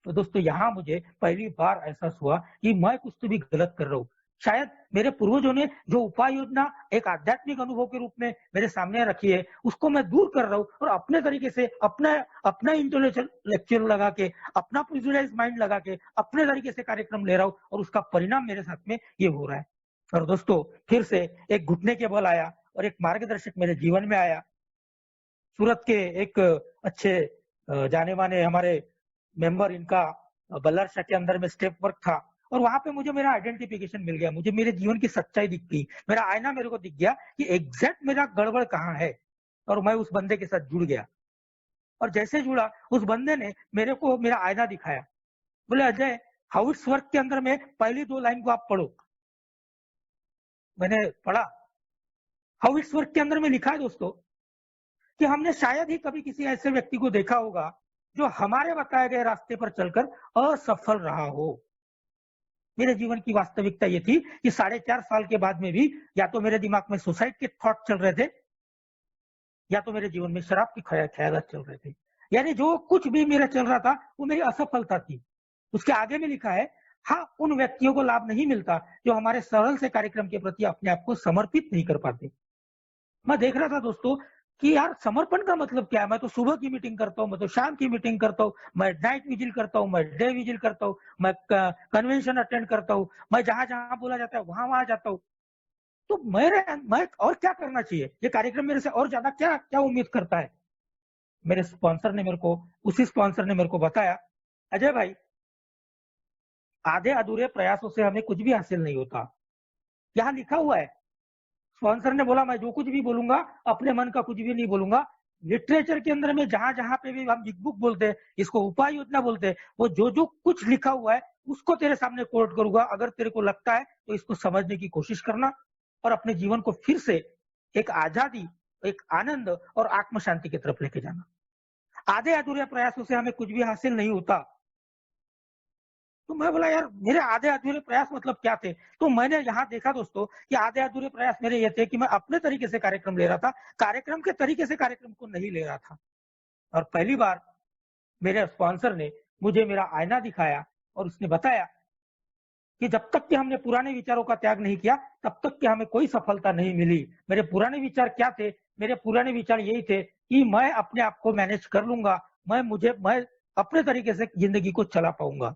Speaker 1: तो दोस्तों, यहां मुझे पहली बार एहसास हुआ कि मैं कुछ तो भी गलत कर रहा हूं। शायद मेरे पूर्वजों ने जो उपाय योजना एक आध्यात्मिक अनुभव के रूप में मेरे सामने रखी है, उसको मैं दूर कर रहा हूं और अपने तरीके से अपना इंटेलेक्चुअल लगा के, अपना प्रिजुडाइज माइंड लगा के अपने तरीके से कार्यक्रम ले रहा हूं, और उसका परिणाम मेरे साथ में ये हो रहा है। और दोस्तों, फिर से एक घुटने के बल आया और एक मार्गदर्शक मेरे जीवन में आया। सूरत के एक अच्छे जाने माने हमारे मेंबर, इनका बल्लर शाह के अंदर में स्टेप वर्क था, और वहां पे मुझे मेरा आइडेंटिफिकेशन मिल गया, मुझे मेरे जीवन की सच्चाई दिख गई, मेरा आईना मेरे को दिख गया कि एग्जैक्ट मेरा गड़बड़ कहाँ है। और मैं उस बंदे के साथ जुड़ गया, और जैसे जुड़ा उस बंदे ने मेरे को मेरा आईना दिखाया। बोले, अजय, हाउ इट्स वर्क के अंदर में पहली 2 लाइन को आप पढ़ो। मैंने पढ़ा। हाउ इट्स वर्क के अंदर में लिखा है दोस्तों कि हमने शायद ही कभी किसी ऐसे व्यक्ति को देखा होगा जो हमारे बताए गए रास्ते पर चलकर असफल रहा हो। मेरे जीवन की वास्तविकता ये थी कि 4.5 साल के बाद में भी या तो मेरे दिमाग में सुसाइड के थॉट चल रहे थे, या तो मेरे जीवन में शराब की ख्यालात चल रहे थे। यानी जो कुछ भी मेरा चल रहा था वो मेरी असफलता थी। उसके आगे में लिखा है, हाँ, उन व्यक्तियों को लाभ नहीं मिलता जो हमारे सरल से कार्यक्रम के प्रति अपने आप को समर्पित नहीं कर पाते। मैं देख रहा था दोस्तों कि यार, समर्पण का मतलब क्या है? मैं तो सुबह की मीटिंग करता हूँ, मैं तो शाम की मीटिंग करता हूँ, मैं नाइट विजिल करता हूँ, मैं डे विजिल करता हूँ, मैं कन्वेंशन अटेंड करता हूँ, मैं जहां जहां बोला जाता है वहां जाता हूँ। तो मैं और क्या करना चाहिए? ये कार्यक्रम मेरे से और ज्यादा क्या क्या उम्मीद करता है? उसी स्पॉन्सर ने मेरे को बताया, अजय भाई, आधे अधूरे प्रयासों से हमें कुछ भी हासिल नहीं होता। यहाँ लिखा हुआ है। स्पॉन्सर ने बोला, मैं जो कुछ भी बोलूंगा अपने मन का कुछ भी नहीं बोलूंगा। लिटरेचर के अंदर में जहां जहां पे भी हम बिग बुक बोलते हैं, इसको उपाय योजना बोलते हैं, वो जो जो कुछ लिखा हुआ है उसको तेरे सामने कोट करूंगा। अगर तेरे को लगता है तो इसको समझने की कोशिश करना, और अपने जीवन को फिर से एक आजादी, एक आनंद और आत्म शांति की तरफ लेके जाना। आधे अधूरे प्रयासों से हमें कुछ भी हासिल नहीं होता। तो मैं बोला, यार, मेरे आधे अधूरे प्रयास मतलब क्या थे? तो मैंने यहाँ देखा दोस्तों कि आधे अधूरे प्रयास मेरे ये थे कि मैं अपने तरीके से कार्यक्रम ले रहा था, कार्यक्रम के तरीके से कार्यक्रम को नहीं ले रहा था। और पहली बार मेरे स्पॉन्सर ने मुझे मेरा आईना दिखाया और उसने बताया कि जब तक कि हमने पुराने विचारों का त्याग नहीं किया तब तक कि हमें कोई सफलता नहीं मिली। मेरे पुराने विचार क्या थे? मेरे पुराने विचार यही थे कि मैं अपने आप को मैनेज कर लूंगा, मैं अपने तरीके से जिंदगी को चला पाऊंगा।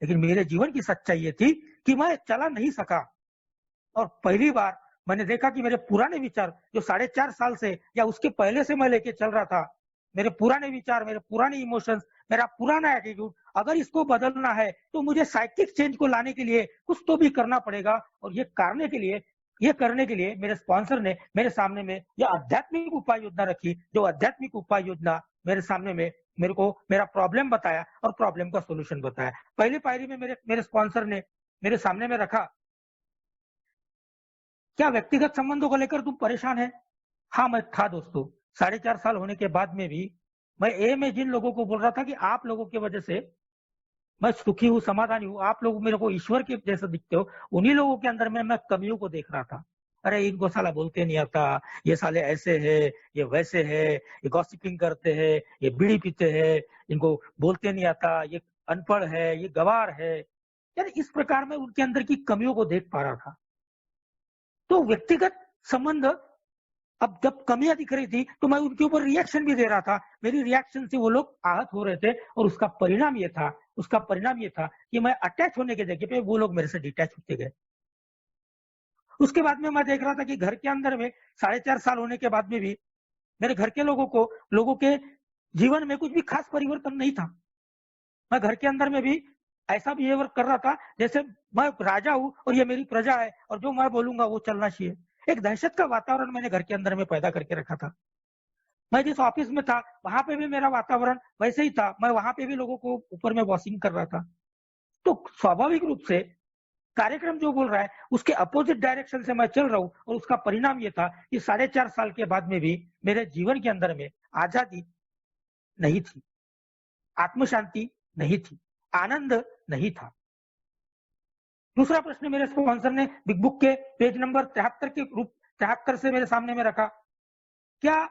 Speaker 1: लेकिन मेरे जीवन की सच्चाई ये थी कि मैं चला नहीं सका। और पहली बार मैंने देखा कि मेरे पुराने विचार जो 4.5 साल से या उसके पहले से मैं लेके चल रहा था, मेरे पुराने विचार, मेरे पुराने इमोशंस, मेरा पुराना एटीट्यूड, अगर इसको बदलना है तो मुझे साइकिक चेंज को लाने के लिए कुछ तो भी करना पड़ेगा। और ये करने के लिए ये करने के लिए मेरे स्पॉन्सर ने मेरे सामने में यह आध्यात्मिक उपाय योजना रखी, जो आध्यात्मिक उपाय योजना मेरे सामने में मेरे को मेरा प्रॉब्लम बताया और प्रॉब्लम का सोल्यूशन बताया। पहली पायरी में मेरे स्पॉन्सर ने मेरे सामने में रखा, क्या व्यक्तिगत संबंधों को लेकर तुम परेशान है? हाँ, मैं था दोस्तों। 4.5 साल होने के बाद में भी मैं जिन लोगों को बोल रहा था कि आप लोगों की वजह से मैं सुखी हूँ, समाधानी हूँ, आप लोग मेरे को ईश्वर के जैसे दिखते हो, उन्हीं लोगों के अंदर में मैं कमियों को देख रहा था। अरे इनको साला बोलते नहीं आता, ये साले ऐसे है, ये वैसे है, ये गॉसिपिंग करते हैं, ये बीड़ी पीते हैं, इनको बोलते नहीं आता, ये अनपढ़ है, ये गवार है। यार इस प्रकार में उनके अंदर की कमियों को देख पा रहा था। तो व्यक्तिगत संबंध, अब जब कमियां दिख रही थी तो मैं उनके ऊपर रिएक्शन भी दे रहा था। मेरी रिएक्शन से वो लोग आहत हो रहे थे और उसका परिणाम ये था कि मैं अटैच होने के जगह पे वो लोग मेरे से डिटैच होते गए। उसके बाद में मैं देख रहा था कि घर के अंदर में 4.5 साल होने के बाद में भी मेरे घर के लोगों के जीवन में कुछ भी खास परिवर्तन नहीं था। मैं घर के अंदर में भी ऐसा बिहेवियर कर रहा था जैसे मैं राजा हूं और ये मेरी प्रजा है और जो मैं बोलूंगा वो चलना चाहिए। एक दहशत का वातावरण मैंने घर के अंदर में पैदा करके रखा था। मैं जिस ऑफिस में था वहां पे भी मेरा वातावरण वैसे ही था, मैं वहां पे भी लोगों को ऊपर में बॉसिंग कर रहा था। तो स्वाभाविक रूप से कार्यक्रम जो बोल रहा है उसके अपोजिट डायरेक्शन से मैं चल रहा हूं और उसका परिणाम ये था कि 4.5 साल के बाद में भी मेरे जीवन के अंदर में आजादी नहीं थी, आत्मशांति नहीं थी, आनंद नहीं था। दूसरा प्रश्न मेरे स्पॉन्सर ने बिग बुक के पेज नंबर 73 से मेरे सामने में रखा, क्या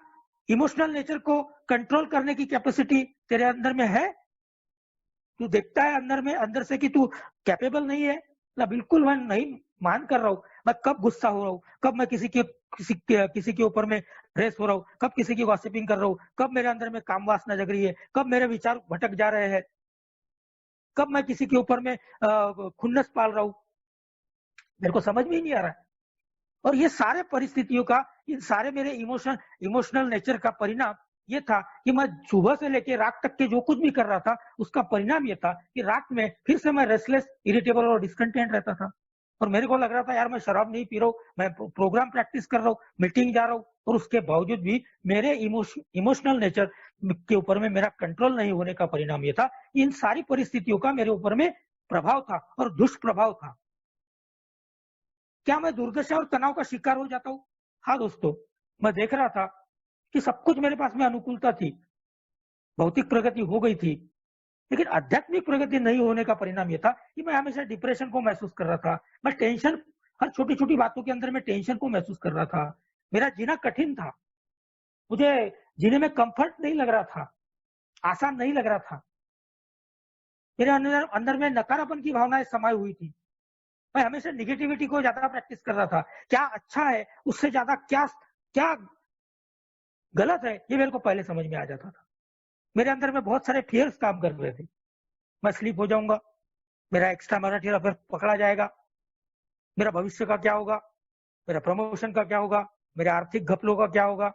Speaker 1: इमोशनल नेचर को कंट्रोल करने की कैपेसिटी तेरे अंदर में है? तू देखता है अंदर से कि तू कैपेबल नहीं है? ना, बिल्कुल मैं नहीं मान कर रहा हूँ। मैं कब गुस्सा हो रहा हूँ, कब मैं किसी के ऊपर में रेस हो रहा हूँ, कब किसी की गॉसिपिंग कर रहा हूँ, कब मेरे अंदर में काम वासना जग रही है, कब मेरे विचार भटक जा रहे हैं, कब मैं किसी के ऊपर में खुन्नस पाल रहा हूँ, मेरे को समझ में ही नहीं आ रहा है। और ये सारे परिस्थितियों का, इन सारे मेरे इमोशनल नेचर का परिणाम ये था कि मैं सुबह से लेकर रात तक के जो कुछ भी कर रहा था उसका परिणाम ये था कि रात में फिर से मैं रेस्टलेस, इरिटेबल और डिस्कंटेंट रहता था। और मेरे को लग रहा था यार मैं शराब नहीं पी रहा हूँ, मैं प्रोग्राम प्रैक्टिस कर रहा हूँ, मीटिंग जा रहा हूँ, और उसके बावजूद भी मेरे इमोशनल नेचर के ऊपर में मेरा कंट्रोल नहीं होने का परिणाम ये था। इन सारी परिस्थितियों का मेरे ऊपर में प्रभाव था और दुष्प्रभाव था। क्या मैं दुर्दशा और तनाव का शिकार हो जाता हूँ? हाँ दोस्तों, मैं देख रहा था कि सब कुछ मेरे पास में अनुकूलता थी, भौतिक प्रगति हो गई थी, लेकिन आध्यात्मिक प्रगति नहीं होने का परिणाम यह था कि मैं हमेशा डिप्रेशन को महसूस कर रहा था। मैं टेंशन, हर छोटी छोटी बातों के अंदर मैं टेंशन को महसूस कर रहा था। मेरा जीना कठिन था, मुझे जीने में कंफर्ट नहीं लग रहा था, आसान नहीं लग रहा था। मेरे अंदर में नकारापन की भावनाएं समाई हुई थी। मैं हमेशा निगेटिविटी को ज्यादा प्रैक्टिस कर रहा था। क्या अच्छा है उससे ज्यादा क्या क्या गलत है ये मेरे को पहले समझ में आ जाता था। मेरे अंदर में बहुत सारे फियर्स काम कर रहे थे। मैं स्लीप हो जाऊंगा, मेरा एक्स्ट्रा मैरिटल अफेयर पकड़ा जाएगा, मेरा भविष्य का क्या होगा, मेरा प्रमोशन का क्या होगा, मेरे आर्थिक घपलों का क्या होगा,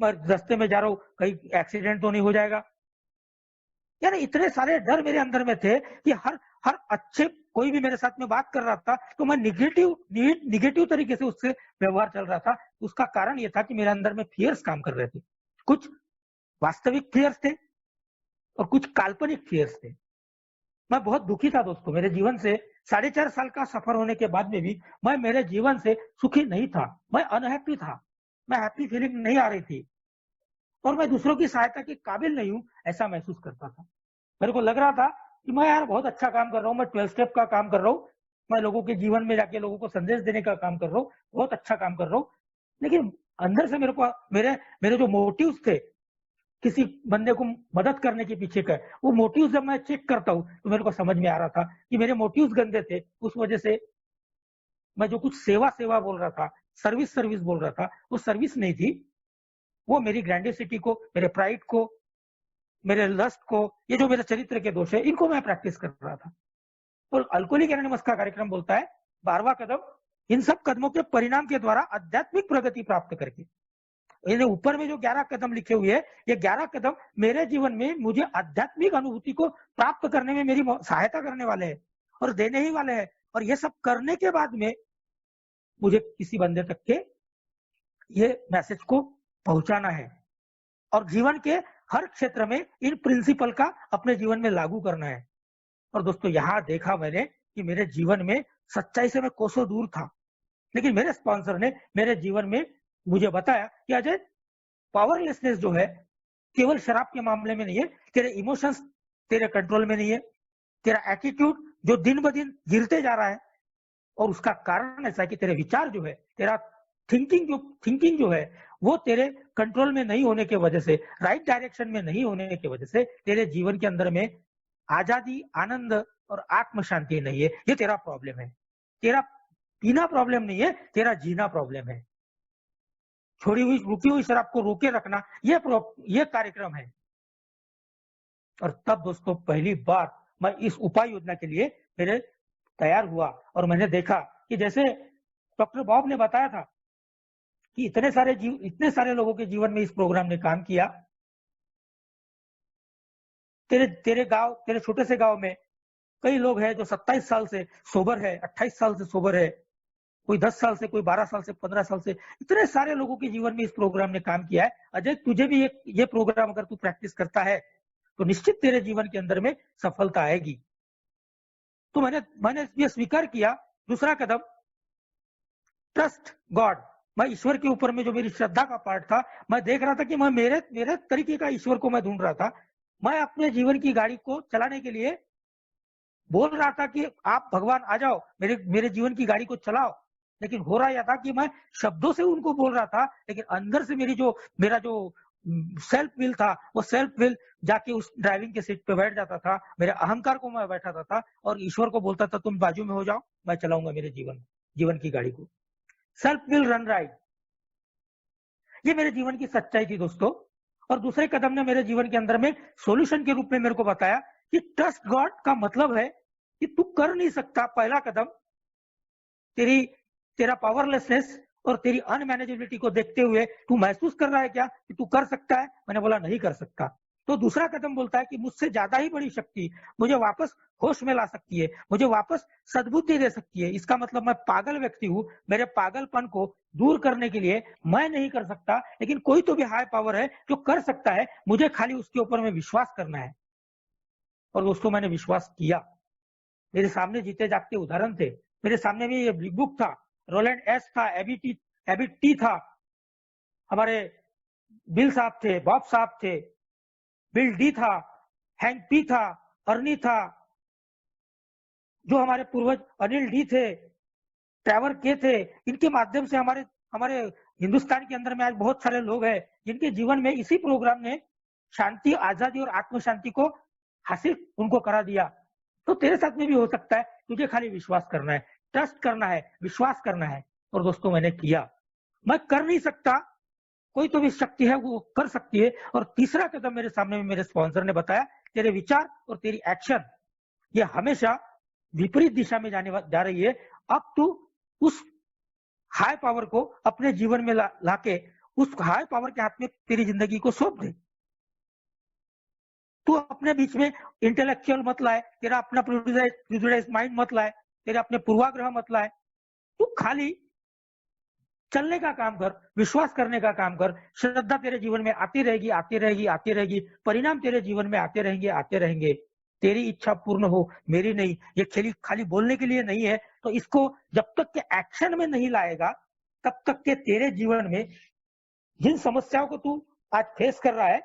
Speaker 1: मैं रास्ते में जा रहा हूँ कहीं एक्सीडेंट तो नहीं हो जाएगा। यानी इतने सारे डर मेरे अंदर में थे कि हर हर अच्छे कोई भी मेरे साथ में बात कर रहा था तो मैं निगेटिव तरीके से उससे व्यवहार चल रहा था। उसका कारण ये था कि मेरे अंदर में फियर्स काम कर रहे थे। कुछ वास्तविक फियर्स थे और कुछ काल्पनिक फियर्स थे। मैं बहुत दुखी था दोस्तों। मेरे जीवन से 4.5 साल का सफर होने के बाद में भी मैं मेरे जीवन से सुखी नहीं था। मैं अनहैप्पी था, मैं हैप्पी फीलिंग नहीं आ रही थी और मैं दूसरों की सहायता के काबिल नहीं हूं, ऐसा महसूस करता था। मेरे को लग रहा था कि मैं यार बहुत अच्छा काम कर रहा हूँ, मैं 12 स्टेप का काम कर रहा हूँ, मैं लोगों के जीवन में जाके लोगों को संदेश देने का काम कर रहा हूँ, बहुत अच्छा काम कर रहा हूँ। लेकिन अंदर से मेरे को मेरे जो मोटिव्स थे किसी बंदे को मदद करने के पीछे का, वो मोटिव्स जब मैं चेक करता हूँ तो मेरे को समझ में आ रहा था कि मेरे मोटिव्स गंदे थे। उस वजह से मैं जो कुछ सेवा बोल रहा था, सर्विस बोल रहा था, वो सर्विस नहीं थी। वो मेरी ग्रैंडिसिटी को, मेरे प्राइड को, मेरे लस्ट को, ये जो मेरे चरित्र के दोष है, इनको मैं प्रैक्टिस कर रहा था। और अल्कोहलिक एनोनिमस का कार्यक्रम बोलता है 12वां कदम, इन सब कदमों के परिणाम के द्वारा आध्यात्मिक प्रगति प्राप्त करके। इन्हें ऊपर में जो 11 कदम लिखे हुए हैं, ये 11 कदम मेरे जीवन में मुझे आध्यात्मिक अनुभूति को प्राप्त करने में मेरी सहायता करने वाले हैं और देने ही वाले हैं। और ये सब करने के बाद में मुझे किसी बंदे तक के ये मैसेज को पहुंचाना है और जीवन के हर क्षेत्र में इन प्रिंसिपल का अपने जीवन में लागू करना है। और दोस्तों यहाँ देखा मैंने कि मेरे जीवन में सच्चाई से मैं कोसों दूर था, लेकिन मेरे स्पॉन्सर ने मेरे जीवन में मुझे बताया कि अजय, पावरलेसनेस जो है केवल शराब के मामले में नहीं है, तेरे इमोशंस तेरे कंट्रोल में नहीं है, तेरा एटीट्यूड जो दिन ब दिन गिरते जा रहा है, और उसका कारण ऐसा है कि तेरे विचार जो है, तेरा थिंकिंग जो है वो तेरे कंट्रोल में नहीं होने की वजह से, राइट डायरेक्शन में नहीं होने की वजह से तेरे जीवन के अंदर में आजादी, आनंद और आत्म शांति नहीं है। ये तेरा प्रॉब्लम है। तेरा पीना प्रॉब्लम नहीं है, तेरा जीना प्रॉब्लम है। छोड़ी हुई रुकी हुई शराब को रोके रखना ये कार्यक्रम है। और तब दोस्तों पहली बार मैं इस उपाय योजना के लिए मेरे तैयार हुआ और मैंने देखा कि जैसे डॉक्टर बॉब ने बताया था कि इतने सारे लोगों के जीवन में इस प्रोग्राम ने काम किया। तेरे छोटे से गांव में कई लोग हैं जो 27 साल से सोबर है, 28 साल से सोबर है, कोई 10 साल से, कोई 12 साल से, 15 साल से, इतने सारे लोगों के जीवन में इस प्रोग्राम ने काम किया है। अजय, तुझे भी ये प्रोग्राम अगर तू प्रैक्टिस करता है तो निश्चित तेरे जीवन के अंदर में सफलता आएगी। तो मैंने ये स्वीकार किया। दूसरा कदम, ट्रस्ट गॉड। मैं ईश्वर के ऊपर में जो मेरी श्रद्धा का पार्ट था, मैं देख रहा था कि मैं मेरे तरीके का ईश्वर को मैं ढूंढ रहा था। मैं अपने जीवन की गाड़ी को चलाने के लिए बोल रहा था कि आप भगवान आ जाओ, मेरे जीवन की गाड़ी को चलाओ, लेकिन हो रहा यह था कि मैं शब्दों से उनको बोल रहा था, लेकिन अंदर से मेरा जो सेल्फ विल था, वो सेल्फ विल जाके उस ड्राइविंग के सीट पे बैठ जाता था। मेरे अहंकार को मैं बैठाता था और ईश्वर को बोलता था तुम बाजू में हो जाओ, मैं चलाऊंगा मेरे जीवन की गाड़ी को। सेल्फ विल रन राइट, ये मेरे जीवन की सच्चाई थी दोस्तों। और दूसरे कदम ने मेरे जीवन के अंदर में सॉल्यूशन के रूप में मेरे को बताया कि ट्रस्ट गॉड का मतलब है कि तू कर नहीं सकता। पहला कदम, तेरा पावरलेसनेस और तेरी अनमैनेजेबिलिटी को देखते हुए तू महसूस कर रहा है क्या कि तू कर सकता है? मैंने बोला नहीं कर सकता। तो दूसरा कदम बोलता है कि मुझसे ज्यादा ही बड़ी शक्ति मुझे वापस होश में ला सकती है, मुझे वापस सद्बुद्धि दे सकती है। इसका मतलब मैं पागल व्यक्ति हूँ, मेरे पागलपन को दूर करने के लिए मैं नहीं कर सकता, लेकिन कोई तो भी हाई पावर है जो कर सकता है, मुझे खाली उसके ऊपर में विश्वास करना है। और दोस्तों मैंने विश्वास किया। मेरे सामने जीते जागते उदाहरण थे, मेरे सामने भी ये बिग बुक था, रोलैंड एस था, एबिट टी था, हमारे बिल साहब थे, बॉब साहब थे, बिल डी था, हैंक पी था, अर्नी था, जो हमारे पूर्वज अनिल डी थे, ट्रेवर के थे। इनके माध्यम से हमारे हिंदुस्तान के अंदर में आज बहुत सारे लोग हैं जिनके जीवन में इसी प्रोग्राम ने शांति, आजादी और आत्म शांति को हासिल उनको करा दिया। तो तेरे साथ में भी हो सकता है, तुझे खाली विश्वास करना है, ट्रस्ट करना है, विश्वास करना है। और दोस्तों मैंने किया। मैं कर नहीं सकता, कोई तो भी शक्ति है वो कर सकती है। और तीसरा कदम मेरे सामने में मेरे स्पॉन्सर ने बताया, तेरे विचार और तेरी एक्शन ये हमेशा विपरीत दिशा में जा रही है। अब तू उस हाई पावर को अपने जीवन में लाके उस हाई पावर के हाथ में तेरी जिंदगी को सौंप दे। तू अपने बीच में इंटेलेक्चुअल मत लाए, तेरा अपना प्रेजुडिस माइंड मत लाए, तेरे अपने पूर्वाग्रह मत लाए। तू खाली चलने का काम कर, विश्वास करने का काम कर। श्रद्धा तेरे जीवन में आती रहेगी, आती रहेगी, आती रहेगी। परिणाम तेरे जीवन में आते रहेंगे, आते रहेंगे। तेरी इच्छा पूर्ण हो, मेरी नहीं। ये खाली बोलने के लिए नहीं है। तो इसको जब तक के एक्शन में नहीं लाएगा, तब तक के तेरे जीवन में जिन समस्याओं को तू आज फेस कर रहा है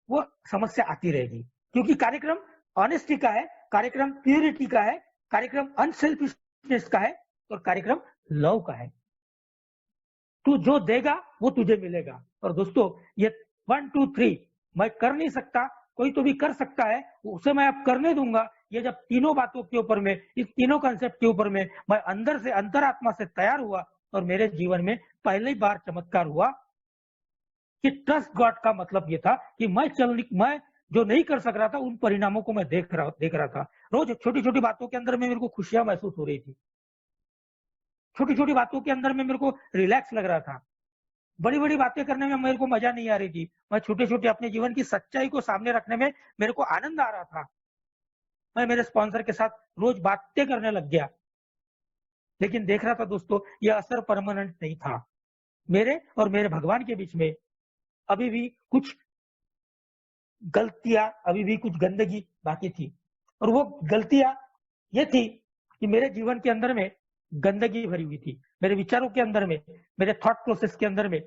Speaker 1: वो समस्या आती रहेगी। क्योंकि कार्यक्रम ऑनेस्टी का है, कार्यक्रम प्योरिटी का है, कार्यक्रम अनसेल्फिशनेस का है और कार्यक्रम लव का है। तू जो देगा वो तुझे मिलेगा। और दोस्तों ये 1 2 3 मैं कर नहीं सकता, कोई तो भी कर सकता है, उसे मैं अब करने दूंगा। ये जब तीनों बातों के ऊपर में, इस तीनों कंसेप्ट के ऊपर में मैं अंदर से, अंतरात्मा से तैयार हुआ और मेरे जीवन में पहली बार चमत्कार हुआ कि ट्रस्ट गॉड का मतलब ये था कि मैं जो नहीं कर सक रहा था उन परिणामों को मैं देख रहा था। रोज छोटी छोटी बातों के अंदर में मेरे को खुशियां महसूस हो रही थी, छोटी छोटी बातों के अंदर में मेरे को रिलैक्स लग रहा था, बड़ी बड़ी बातें करने में मेरे को मजा नहीं आ रही थी। मैं छोटे छोटे अपने जीवन की सच्चाई को सामने रखने में मेरे को आनंद आ रहा था। मैं मेरे स्पॉन्सर के साथ रोज बातें करने लग गया। लेकिन देख रहा था दोस्तों, यह असर परमानेंट नहीं था। मेरे और मेरे भगवान के बीच में अभी भी कुछ गलतियां, अभी भी कुछ गंदगी बाकी थी। और वो गलतियां ये थी कि मेरे जीवन के अंदर में गंदगी भरी हुई थी, मेरे विचारों के अंदर में, मेरे थॉट प्रोसेस के अंदर में,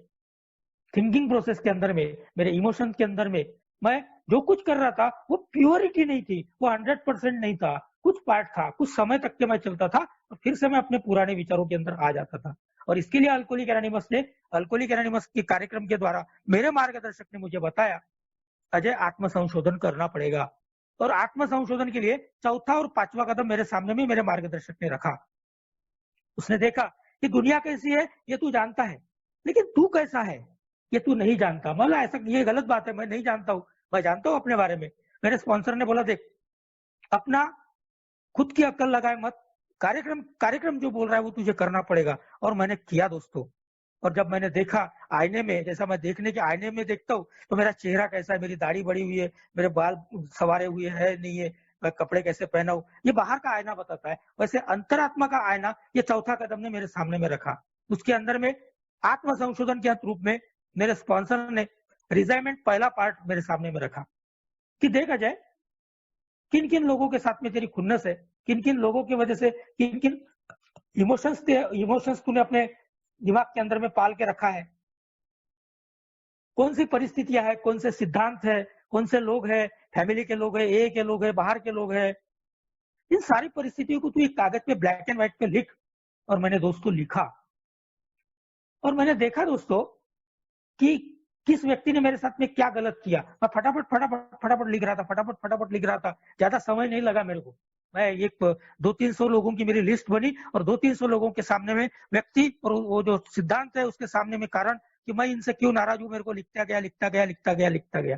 Speaker 1: थिंकिंग प्रोसेस के अंदर में, मेरे इमोशन के अंदर में, मैं जो कुछ कर रहा था वो प्योरिटी नहीं थी, वो 100% नहीं था। कुछ पार्ट था, कुछ समय तक के मैं चलता था और फिर से मैं अपने पुराने विचारों के अंदर आ जाता था। और इसके लिए अल्कोहलिक एनोनिमस के कार्यक्रम के द्वारा मेरे मार्गदर्शक ने मुझे बताया, अजय आत्म संशोधन करना पड़ेगा। और आत्म संशोधन के लिए चौथा और पांचवा कदम मेरे सामने में मेरे मार्गदर्शक ने रखा। उसने देखा कि दुनिया कैसी है ये तू जानता है, लेकिन तू कैसा है ये तू नहीं जानता। मतलब ऐसा, ये गलत बात है, मैं नहीं जानता हूँ, मैं जानता हूँ अपने बारे में। मेरे स्पॉन्सर ने बोला, देख अपना खुद की अक्ल लगाए मत, कार्यक्रम जो बोल रहा है वो तुझे करना पड़ेगा। और मैंने किया दोस्तों। और जब मैंने देखा आईने में, जैसा मैं देखने के आईने में देखता हूँ तो मेरा चेहरा कैसा है, मेरी दाढ़ी बढ़ी हुई है, मेरे बाल सवारे हुए है नहीं है, मैं कपड़े कैसे पहना हूँ, ये बाहर का आईना बताता है। वैसे अंतरात्मा का आईना ये चौथा कदम ने मेरे सामने में रखा। उसके अंदर में आत्म संशोधन के रूप में मेरे स्पॉन्सर ने रिजाइनमेंट पहला पार्ट मेरे सामने में रखा कि देख अजय, किन किन लोगों के साथ में तेरी खुन्नस है, किन किन लोगों की वजह से, किन किन इमोशंस तूने अपने दिमाग के अंदर में पाल के रखा है, कौन सी परिस्थितियां है, कौन से सिद्धांत है, कौन से लोग हैं, फैमिली के लोग हैं, ए के लोग हैं, बाहर के लोग हैं। इन सारी परिस्थितियों को तू एक कागज पे ब्लैक एंड व्हाइट पे लिख। और मैंने दोस्तों लिखा और मैंने देखा दोस्तों कि किस व्यक्ति ने मेरे साथ में क्या गलत किया। मैं फटाफट लिख रहा था, फटाफट लिख रहा था। ज्यादा समय नहीं लगा मेरे को। मैं एक 200-300 लोगों की मेरी लिस्ट बनी और 200-300 लोगों के सामने में व्यक्ति और वो जो सिद्धांत है उसके सामने में कारण कि मैं इनसे क्यों नाराज हूं, मेरे को लिखता गया।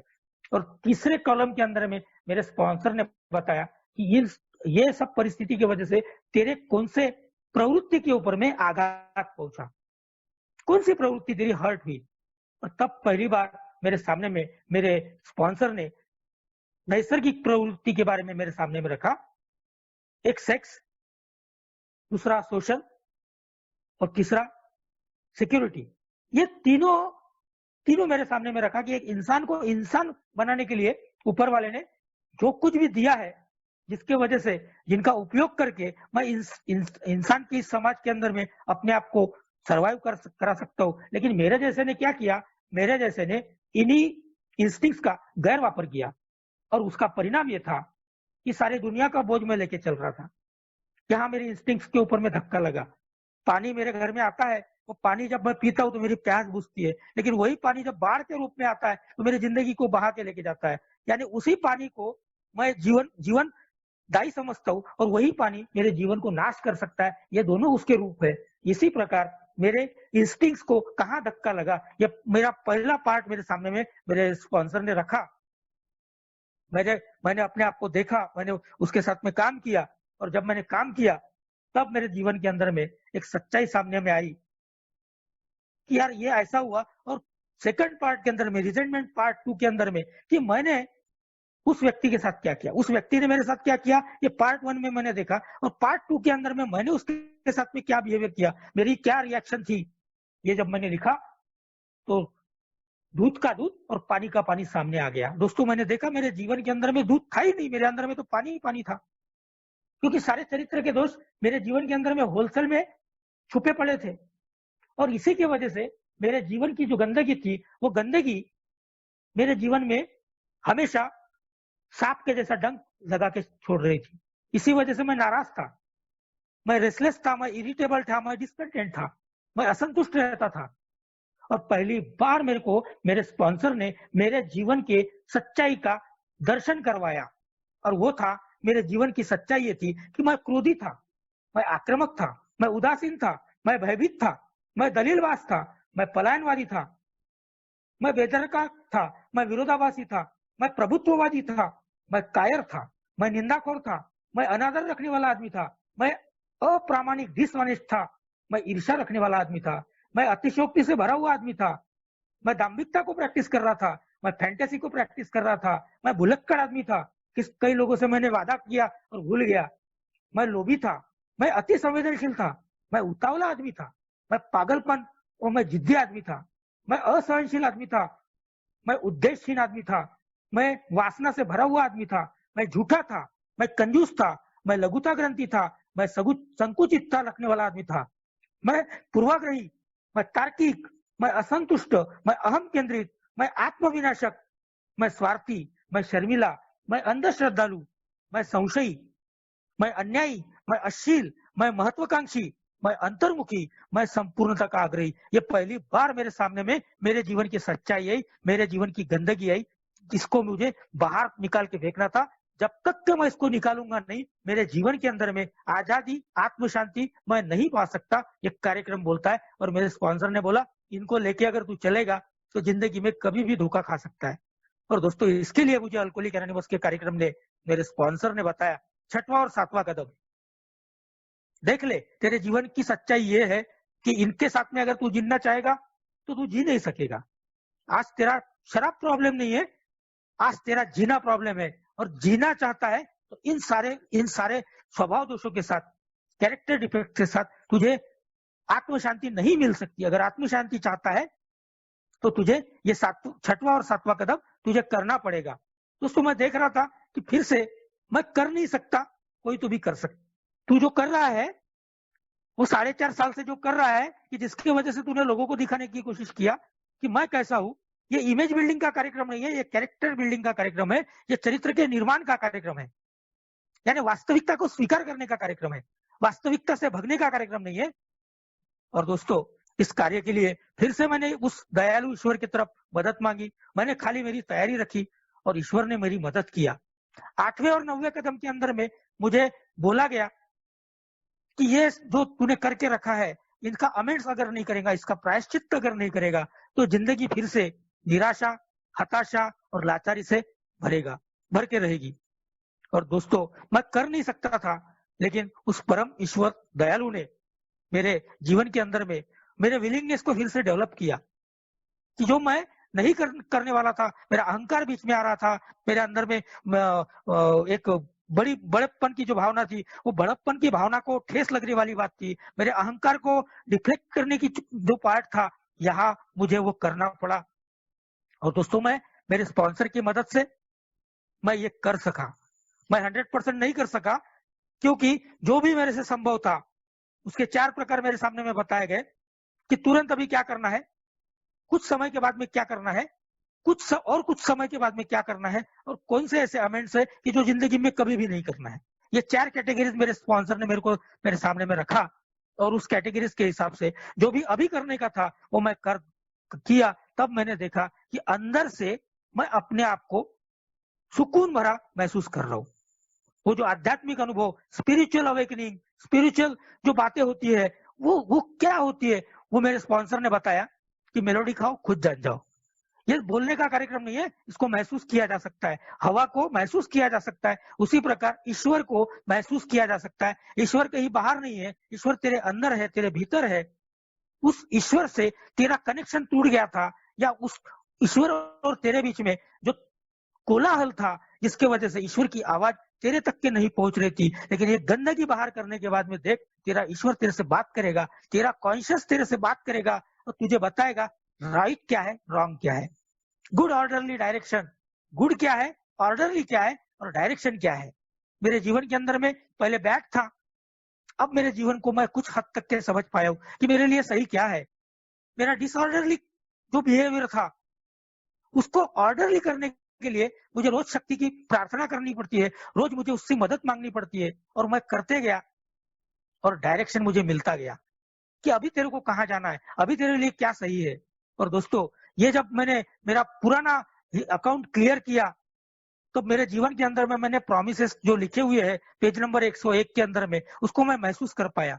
Speaker 1: और तीसरे कॉलम के अंदर में मेरे स्पॉन्सर ने बताया कि ये सब परिस्थिति की वजह से तेरे कौन से प्रवृत्ति के ऊपर में आघात पहुंचा, कौन सी प्रवृत्ति तेरी हर्ट हुई। और तब पहली बार मेरे सामने में मेरे स्पॉन्सर ने नैसर्गिक प्रवृत्ति के बारे में मेरे सामने में रखा। एक सेक्स, दूसरा सोशल और तीसरा सिक्योरिटी। ये तीनों मेरे सामने में रखा कि एक इंसान को इंसान बनाने के लिए ऊपर वाले ने जो कुछ भी दिया है, जिसके वजह से, जिनका उपयोग करके मैं इंसान की समाज के अंदर में अपने आप को सर्वाइव करा सकता हूँ। लेकिन मेरे जैसे ने क्या किया, मेरे जैसे ने इन्हीं इंस्टिंक्ट्स का गैर वापर किया और उसका परिणाम ये था कि सारी दुनिया का बोझ में लेके चल रहा था। यहाँ मेरी इंस्टिंक्ट्स के ऊपर में धक्का लगा। पानी मेरे घर में आता है, वो पानी जब मैं पीता हूँ तो मेरी प्यास बुझती है, लेकिन वही पानी जब बाढ़ के रूप में आता है तो मेरी जिंदगी को बहा के लेके जाता है। यानी उसी पानी को मैं जीवन दायी समझता हूँ और वही पानी मेरे जीवन को नाश कर सकता है। ये दोनों उसके रूप है। इसी प्रकार मेरे इंस्टिंक्ट्स को कहाँ धक्का लगा, ये मेरा पहला पार्ट मेरे सामने में मेरे स्पॉन्सर ने रखा। मैंने अपने आप को देखा, मैंने उसके साथ में काम किया और जब मैंने काम किया तब मेरे जीवन के अंदर में एक सच्चाई सामने में आई कि यार ये ऐसा हुआ। और सेकंड पार्ट के अंदर में, रिजेंटमेंट पार्ट 2 के अंदर में, कि मैंने उस व्यक्ति के साथ क्या किया, उस व्यक्ति ने मेरे साथ क्या किया, ये पार्ट 1 में मैंने देखा। और पार्ट 2 के अंदर में मैंने उसके साथ में क्या बिहेवियर किया, मेरी क्या रिएक्शन थी, ये जब मैंने लिखा तो दूध का दूध और पानी का पानी सामने आ गया। दोस्तों मैंने देखा मेरे जीवन के अंदर में दूध था ही नहीं, मेरे अंदर में तो पानी ही पानी था। क्योंकि सारे चरित्र के दोष मेरे जीवन के अंदर में होलसेल में छुपे पड़े थे। और इसी की वजह से मेरे जीवन की जो गंदगी थी, वो गंदगी मेरे जीवन में हमेशा सांप के जैसा डंक लगा के छोड़ रही थी। इसी वजह से मैं नाराज था, मैं रेस्टलेस था, मैं इरिटेबल था, मैं डिसकंटेंट था, मैं असंतुष्ट रहता था। और पहली बार मेरे को मेरे स्पॉन्सर ने मेरे जीवन के सच्चाई का दर्शन करवाया। और वो था, मेरे जीवन की सच्चाई ये थी कि मैं क्रोधी था, मैं आक्रामक था, मैं उदासीन था, मैं भयभीत था, मैं दलीलबाज था, मैं पलायनवादी था, मैं बेदरकार था, मैं विरोधाभासी था, मैं प्रभुत्ववादी था, मैं कायर था, मैं निंदाखोर था, मैं अनादर रखने वाला आदमी था, मैं अप्रामाणिक डिसऑनेस्ट था, मैं ईर्ष्या रखने वाला आदमी था, मैं अतिशयोक्ति से भरा हुआ आदमी था, मैं दाम्भिकता को प्रैक्टिस कर रहा था, मैं फैंटेसी को प्रैक्टिस कर रहा था, मैं भुलक्कड़ आदमी था, कई लोगों से मैंने वादा किया और भूल गया, मैं लोभी था, मैं अति संवेदनशील था, मैं उतावला आदमी था, मैं पागलपन और मैं जिद्दी आदमी था, मैं असहनशील आदमी था, मैं उद्देश्यहीन आदमी था, मैं वासना से भरा हुआ आदमी था, मैं झूठा था, मैं कंजूस था, मैं लघुता ग्रंथी था, मैं संकुचितता रखने वाला आदमी था, मैं पूर्वाग्रही, मैं तार्किक, मैं असंतुष्ट, मैं अहम केंद्रित, मैं आत्मविनाशक, मैं स्वार्थी, मैं शर्मिला, मैं अंधश्रद्धालु, मैं संशयी, मैं अन्यायी, मैं अश्लील, मैं महत्वाकांक्षी, मैं अंतर्मुखी, मैं संपूर्णता का आग्रही। ये पहली बार मेरे सामने में मेरे जीवन की सच्चाई आई, मेरे जीवन की गंदगी आई, जिसको मुझे बाहर निकाल के फेंकना था। जब तक कि मैं इसको निकालूंगा नहीं, मेरे जीवन के अंदर में आजादी, आत्म शांति मैं नहीं पा सकता, ये कार्यक्रम बोलता है। और मेरे स्पॉन्सर ने बोला, इनको लेके अगर तू चलेगा तो जिंदगी में कभी भी धोखा खा सकता है। और दोस्तों, इसके लिए मुझे अल्कोहलिक एनोनिमस के कार्यक्रम ने, मेरे स्पॉन्सर ने बताया, 6वां और 7वां कदम देख ले। तेरे जीवन की सच्चाई ये है कि इनके साथ में अगर तू जीना चाहेगा तो तू जी नहीं सकेगा। आज तेरा शराब प्रॉब्लम नहीं है, आज तेरा जीना प्रॉब्लम है। और जीना चाहता है तो इन सारे स्वभाव दोषों के साथ, कैरेक्टर डिफेक्ट के साथ तुझे आत्म शांति नहीं मिल सकती। अगर आत्म शांति चाहता है तो तुझे ये 6वां और 7वां कदम तुझे करना पड़ेगा। दोस्तों, मैं देख रहा था कि फिर से मैं कर नहीं सकता, कोई तो भी कर सकता। तू जो कर रहा है वो 4.5 साल से जो कर रहा है, कि जिसकी वजह से तूने लोगों को दिखाने की कोशिश किया कि मैं कैसा हूं, ये इमेज बिल्डिंग का कार्यक्रम नहीं है, ये कैरेक्टर बिल्डिंग का कार्यक्रम है, ये चरित्र के निर्माण का कार्यक्रम है, यानी वास्तविकता को स्वीकार करने का कार्यक्रम है, वास्तविकता से भगने का कार्यक्रम नहीं है। और दोस्तों, इस कार्य के लिए फिर से मैंने उस दयालु ईश्वर की तरफ मदद मांगी। मैंने खाली मेरी तैयारी रखी और ईश्वर ने मेरी मदद किया। 8वें और 9वें कदम के अंदर में मुझे बोला गया कि ये जो तूने करके रखा है, इनका अमेंड्स अगर नहीं करेगा, इसका प्रायश्चित अगर नहीं करेगा, तो जिंदगी फिर से निराशा, हताशा और लाचारी से भर के रहेगी। और दोस्तों, मैं कर नहीं सकता था, लेकिन उस परम ईश्वर दयालु ने मेरे जीवन के अंदर में मेरे विलिंगनेस को फिर से डेवलप किया, कि जो मैं नहीं करने वाला था, मेरा अहंकार बीच में आ रहा था, मेरे अंदर में एक बड़प्पन की जो भावना थी, वो बड़प्पन की भावना को ठेस लगने वाली बात थी, मेरे अहंकार को डिफ्लेक्ट करने की जो पार्ट था, यहाँ मुझे वो करना पड़ा। और दोस्तों, मैं मेरे स्पॉन्सर की मदद से मैं ये कर सका। मैं 100% नहीं कर सका, क्योंकि जो भी मेरे से संभव था उसके 4 प्रकार मेरे सामने में बताए गए, कि तुरंत अभी क्या करना है, कुछ समय के बाद में क्या करना है, कुछ समय के बाद में क्या करना है, और कौन से ऐसे अमेंड्स है कि जो जिंदगी में कभी भी नहीं करना है। ये 4 कैटेगरीज मेरे स्पॉन्सर ने मेरे सामने में रखा, और उस कैटेगरीज के हिसाब से जो भी अभी करने का था वो मैं किया। तब मैंने देखा कि अंदर से मैं अपने आप को सुकून भरा महसूस कर रहा हूँ। वो जो आध्यात्मिक अनुभव, स्पिरिचुअल अवेकनिंग, स्पिरिचुअल जो बातें होती है, वो क्या होती है, वो मेरे स्पॉन्सर ने बताया कि मेलोडी खाओ, खुद जान जाओ। ये बोलने का कार्यक्रम नहीं है, इसको महसूस किया जा सकता है। हवा को महसूस किया जा सकता है, उसी प्रकार ईश्वर को महसूस किया जा सकता है। ईश्वर कहीं बाहर नहीं है, ईश्वर तेरे अंदर है, तेरे भीतर है। उस ईश्वर से तेरा कनेक्शन टूट गया था, या उस ईश्वर और तेरे बीच में जो कोलाहल था, जिसके वजह से ईश्वर की आवाज तेरे तक के नहीं पहुंच रही थी। लेकिन ये गंदगी बाहर करने के बाद में देख, तेरा ईश्वर तेरे से बात करेगा, तेरा कॉन्शियस तेरे से बात करेगा, और तुझे बताएगा राइट क्या है, रॉन्ग क्या है, गुड ऑर्डरली डायरेक्शन। गुड क्या है, ऑर्डरली क्या है, और डायरेक्शन क्या है। मेरे जीवन के अंदर में पहले बैड था, अब मेरे जीवन को मैं कुछ हद तक के समझ पाया हूं कि मेरे लिए सही क्या है। मेरा डिसऑर्डरली जो बिहेवियर था, उसको ऑर्डरली करने के लिए मुझे रोज शक्ति की प्रार्थना करनी पड़ती है, रोज मुझे उससे मदद मांगनी पड़ती है, और मैं करते गया, और डायरेक्शन मुझे मिलता गया कि अभी तेरे को कहाँ जाना है, अभी तेरे लिए क्या सही है। और दोस्तों, ये जब मैंने मेरा पुराना अकाउंट क्लियर किया, तो मेरे जीवन के अंदर में मैंने प्रॉमिसेस जो लिखे हुए हैं पेज नंबर 101 के अंदर में, उसको मैं महसूस कर पाया।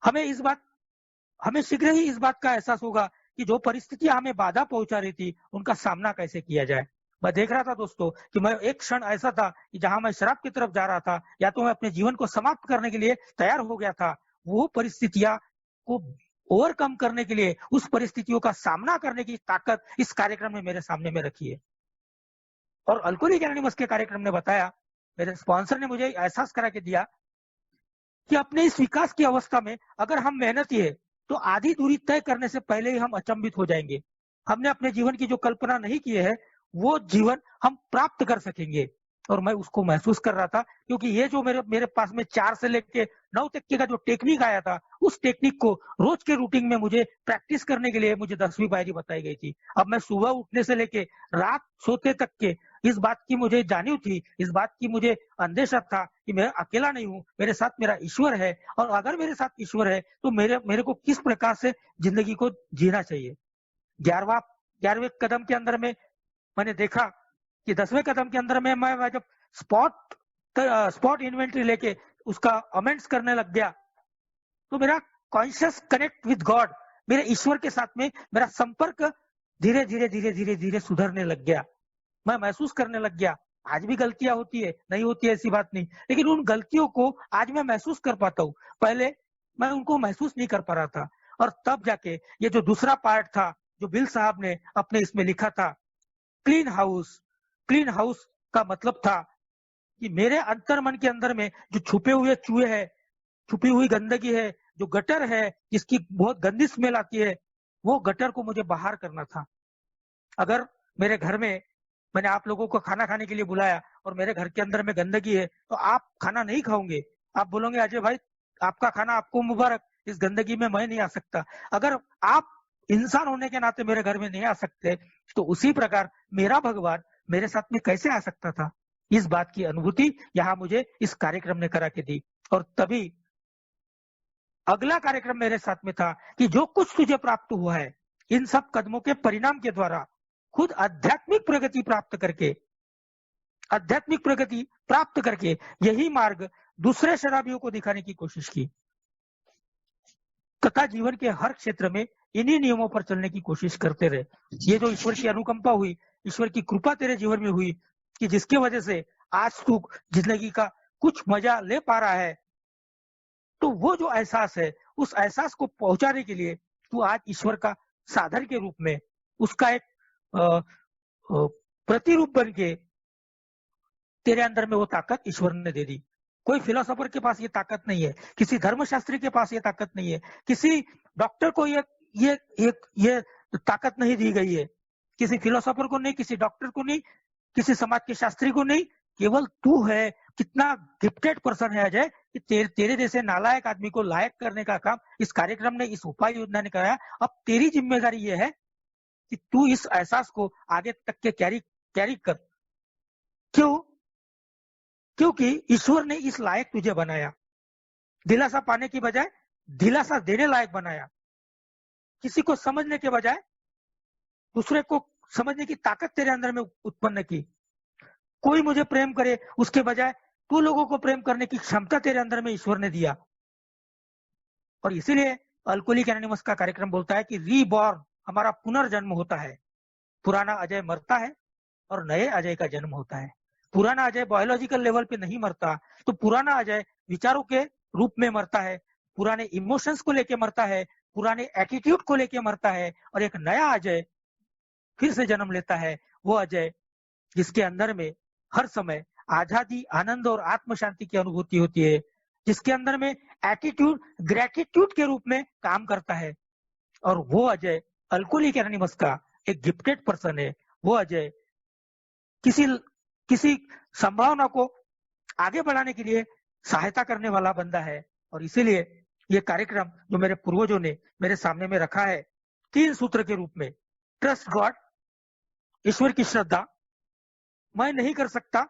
Speaker 1: हमें शीघ्र ही इस बात का एहसास होगा कि जो परिस्थितियां हमें बाधा पहुंचा रही थी, उनका सामना कैसे किया जाए। मैं देख रहा था दोस्तों कि मैं एक क्षण ऐसा था कि जहां मैं शराब की तरफ जा रहा था, या तो मैं अपने जीवन को समाप्त करने के लिए तैयार हो गया था। वो परिस्थितियां को ओवरकम करने के लिए, उस परिस्थितियों का सामना करने की ताकत इस कार्यक्रम में मेरे सामने में रखी है। और अल्कोहलिक एनोनिमस के कार्यक्रम ने बताया, मेरे स्पॉन्सर ने मुझे एहसास करा के दिया कि अपने इस विकास की अवस्था में अगर हम मेहनती है तो आधी दूरी तय करने से पहले ही हम अचंभित हो जाएंगे। हमने अपने जीवन की जो कल्पना नहीं की है वो जीवन हम प्राप्त कर सकेंगे। और मैं उसको महसूस कर रहा था, क्योंकि ये जो मेरे मेरे पास में 4 से लेके 9 तक का जो टेक्निक आया था, उस टेक्निक को रोज के रूटीन में मुझे प्रैक्टिस करने के लिए मुझे 10वीं पायरी बताई गई थी। अब मैं सुबह उठने से लेके रात सोते तक के इस बात की मुझे जानिव थी, इस बात की मुझे अंदेशा था कि मैं अकेला नहीं हूँ, मेरे साथ मेरा ईश्वर है। और अगर मेरे साथ ईश्वर है तो मेरे को किस प्रकार से जिंदगी को जीना चाहिए। 11वें कदम के अंदर में मैंने देखा कि 10वें कदम के अंदर में मैं जब स्पॉट इन्वेंट्री लेके उसका अमेंड्स करने लग गया तो मेरा कॉन्शियस कनेक्ट विद गॉड, मेरे ईश्वर के साथ में मेरा संपर्क धीरे धीरे धीरे धीरे धीरे सुधरने लग गया। मैं महसूस करने लग गया, आज भी गलतियां होती है, नहीं होती है ऐसी बात नहीं, लेकिन उन गलतियों को आज मैं महसूस कर पाता हूँ। पहले मैं उनको महसूस नहीं कर पा रहा था। और तब जाके ये जो दूसरा पार्ट था जो बिल साहब ने अपने इसमें लिखा था, क्लीन हाउस। क्लीन हाउस का मतलब था कि मेरे अंतर मन के अंदर में जो छुपे हुए चूहे हैं, छुपी हुई गंदगी है, जो गटर है जिसकी बहुत गंदी स्मेल आती है, वो गटर को मुझे बाहर करना था। अगर मेरे घर में मैंने आप लोगों को खाना खाने के लिए बुलाया और मेरे घर के अंदर में गंदगी है तो आप खाना नहीं खाओगे, आप बोलोगे अजय भाई आपका खाना आपको मुबारक, इस गंदगी में मैं नहीं आ सकता। अगर आप इंसान होने के नाते मेरे घर में नहीं आ सकते तो उसी प्रकार मेरा भगवान मेरे साथ में कैसे आ सकता था। इस बात की अनुभूति यहाँ मुझे इस कार्यक्रम ने करा के दी। और तभी अगला कार्यक्रम मेरे साथ में था कि जो कुछ तुझे प्राप्त हुआ है इन सब कदमों के परिणाम के द्वारा खुद आध्यात्मिक प्रगति प्राप्त करके यही मार्ग दूसरे शराबियों को दिखाने की कोशिश की तथा जीवन के हर क्षेत्र में इन्हीं नियमों पर चलने की कोशिश करते रहे। ये जो ईश्वर की अनुकंपा हुई, ईश्वर की कृपा तेरे जीवन में हुई कि जिसकी वजह से आज तू जिंदगी का कुछ मजा ले पा रहा है, तो वो जो एहसास है उस एहसास को पहुंचाने के लिए तू आज ईश्वर का साधन के रूप में उसका एक प्रतिरूप बन के तेरे अंदर में वो ताकत ईश्वर ने दे दी। कोई फिलोसोफर के पास ये ताकत नहीं है, किसी धर्मशास्त्री के पास ये ताकत नहीं है, किसी डॉक्टर को ये ताकत नहीं दी गई है, किसी फिलोसोफर को नहीं, किसी डॉक्टर को नहीं, किसी समाज के शास्त्री को नहीं, केवल तू है। कितना गिफ्टेड पर्सन है अजय कि तेरे जैसे नालायक आदमी को लायक करने का काम इस कार्यक्रम ने, इस उपाय योजना ने कराया। अब तेरी जिम्मेदारी ये है कि तू इस एहसास को आगे तक के कैरी कर। क्यों? क्योंकि ईश्वर ने इस लायक तुझे बनाया, दिलासा पाने की बजाय दिलासा देने लायक बनाया। किसी को समझने के बजाय दूसरे को समझने की ताकत तेरे अंदर में उत्पन्न की। कोई मुझे प्रेम करे उसके बजाय तू लोगों को प्रेम करने की क्षमता तेरे अंदर में ईश्वर ने दिया। और इसीलिए अल्कोहलिक एनोनिमस का कार्यक्रम बोलता है कि रीबॉर्न, हमारा पुनर्जन्म होता है। पुराना अजय मरता है और नए अजय का जन्म होता है। पुराना अजय बायोलॉजिकल लेवल पे नहीं मरता, तो पुराना अजय विचारों के रूप में मरता है, पुराने इमोशंस को लेके मरता है, पुराने एटीट्यूड को लेके मरता है, और एक नया अजय फिर से जन्म लेता है। वो अजय जिसके अंदर में हर समय आजादी, आनंद और आत्म शांति की अनुभूति होती है, जिसके अंदर में एटीट्यूड ग्रेटिट्यूड के रूप में काम करता है। और वो अजय अल्कोहलिक एनोनिमस का एक गिफ्टेड पर्सन है। वो अजय किसी संभावना को आगे बढ़ाने के लिए सहायता करने वाला बंदा है। और इसीलिए ये कार्यक्रम जो मेरे पूर्वजों ने मेरे सामने में रखा है 3 सूत्र के रूप में, ट्रस्ट गॉड, ईश्वर की श्रद्धा, मैं नहीं कर सकता,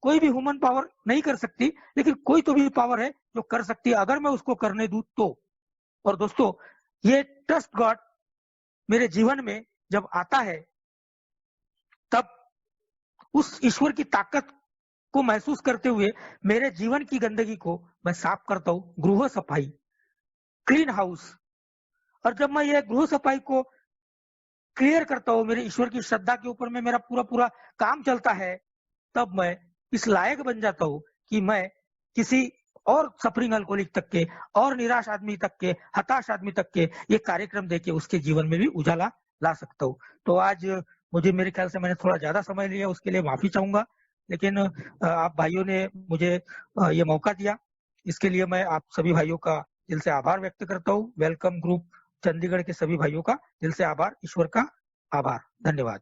Speaker 1: कोई भी ह्यूमन पावर नहीं कर सकती, लेकिन कोई तो भी पावर है जो कर सकती है अगर मैं उसको करने दूं तो। और दोस्तों, ये ट्रस्ट गॉड मेरे जीवन में जब आता है तब उस ईश्वर की ताकत को महसूस करते हुए मेरे जीवन की गंदगी को मैं साफ करता हूँ। गृह सफाई, क्लीन हाउस। और जब मैं ये गृह सफाई को क्लियर करता हूँ, मेरे ईश्वर की श्रद्धा के ऊपर में मेरा पूरा काम चलता है, तब मैं इस लायक बन जाता हूँ कि मैं किसी और सफरिंग अल्कोहलिक तक के, और निराश आदमी तक के, हताश आदमी तक के ये कार्यक्रम देके उसके जीवन में भी उजाला ला सकता हूँ। तो आज मुझे, मेरे ख्याल से मैंने थोड़ा ज्यादा समय लिया, उसके लिए माफी चाहूंगा, लेकिन आप भाइयों ने मुझे ये मौका दिया, इसके लिए मैं आप सभी भाइयों का दिल से आभार व्यक्त करता हूँ। वेलकम ग्रुप चंडीगढ़ के सभी भाइयों का दिल से आभार, ईश्वर का आभार। धन्यवाद।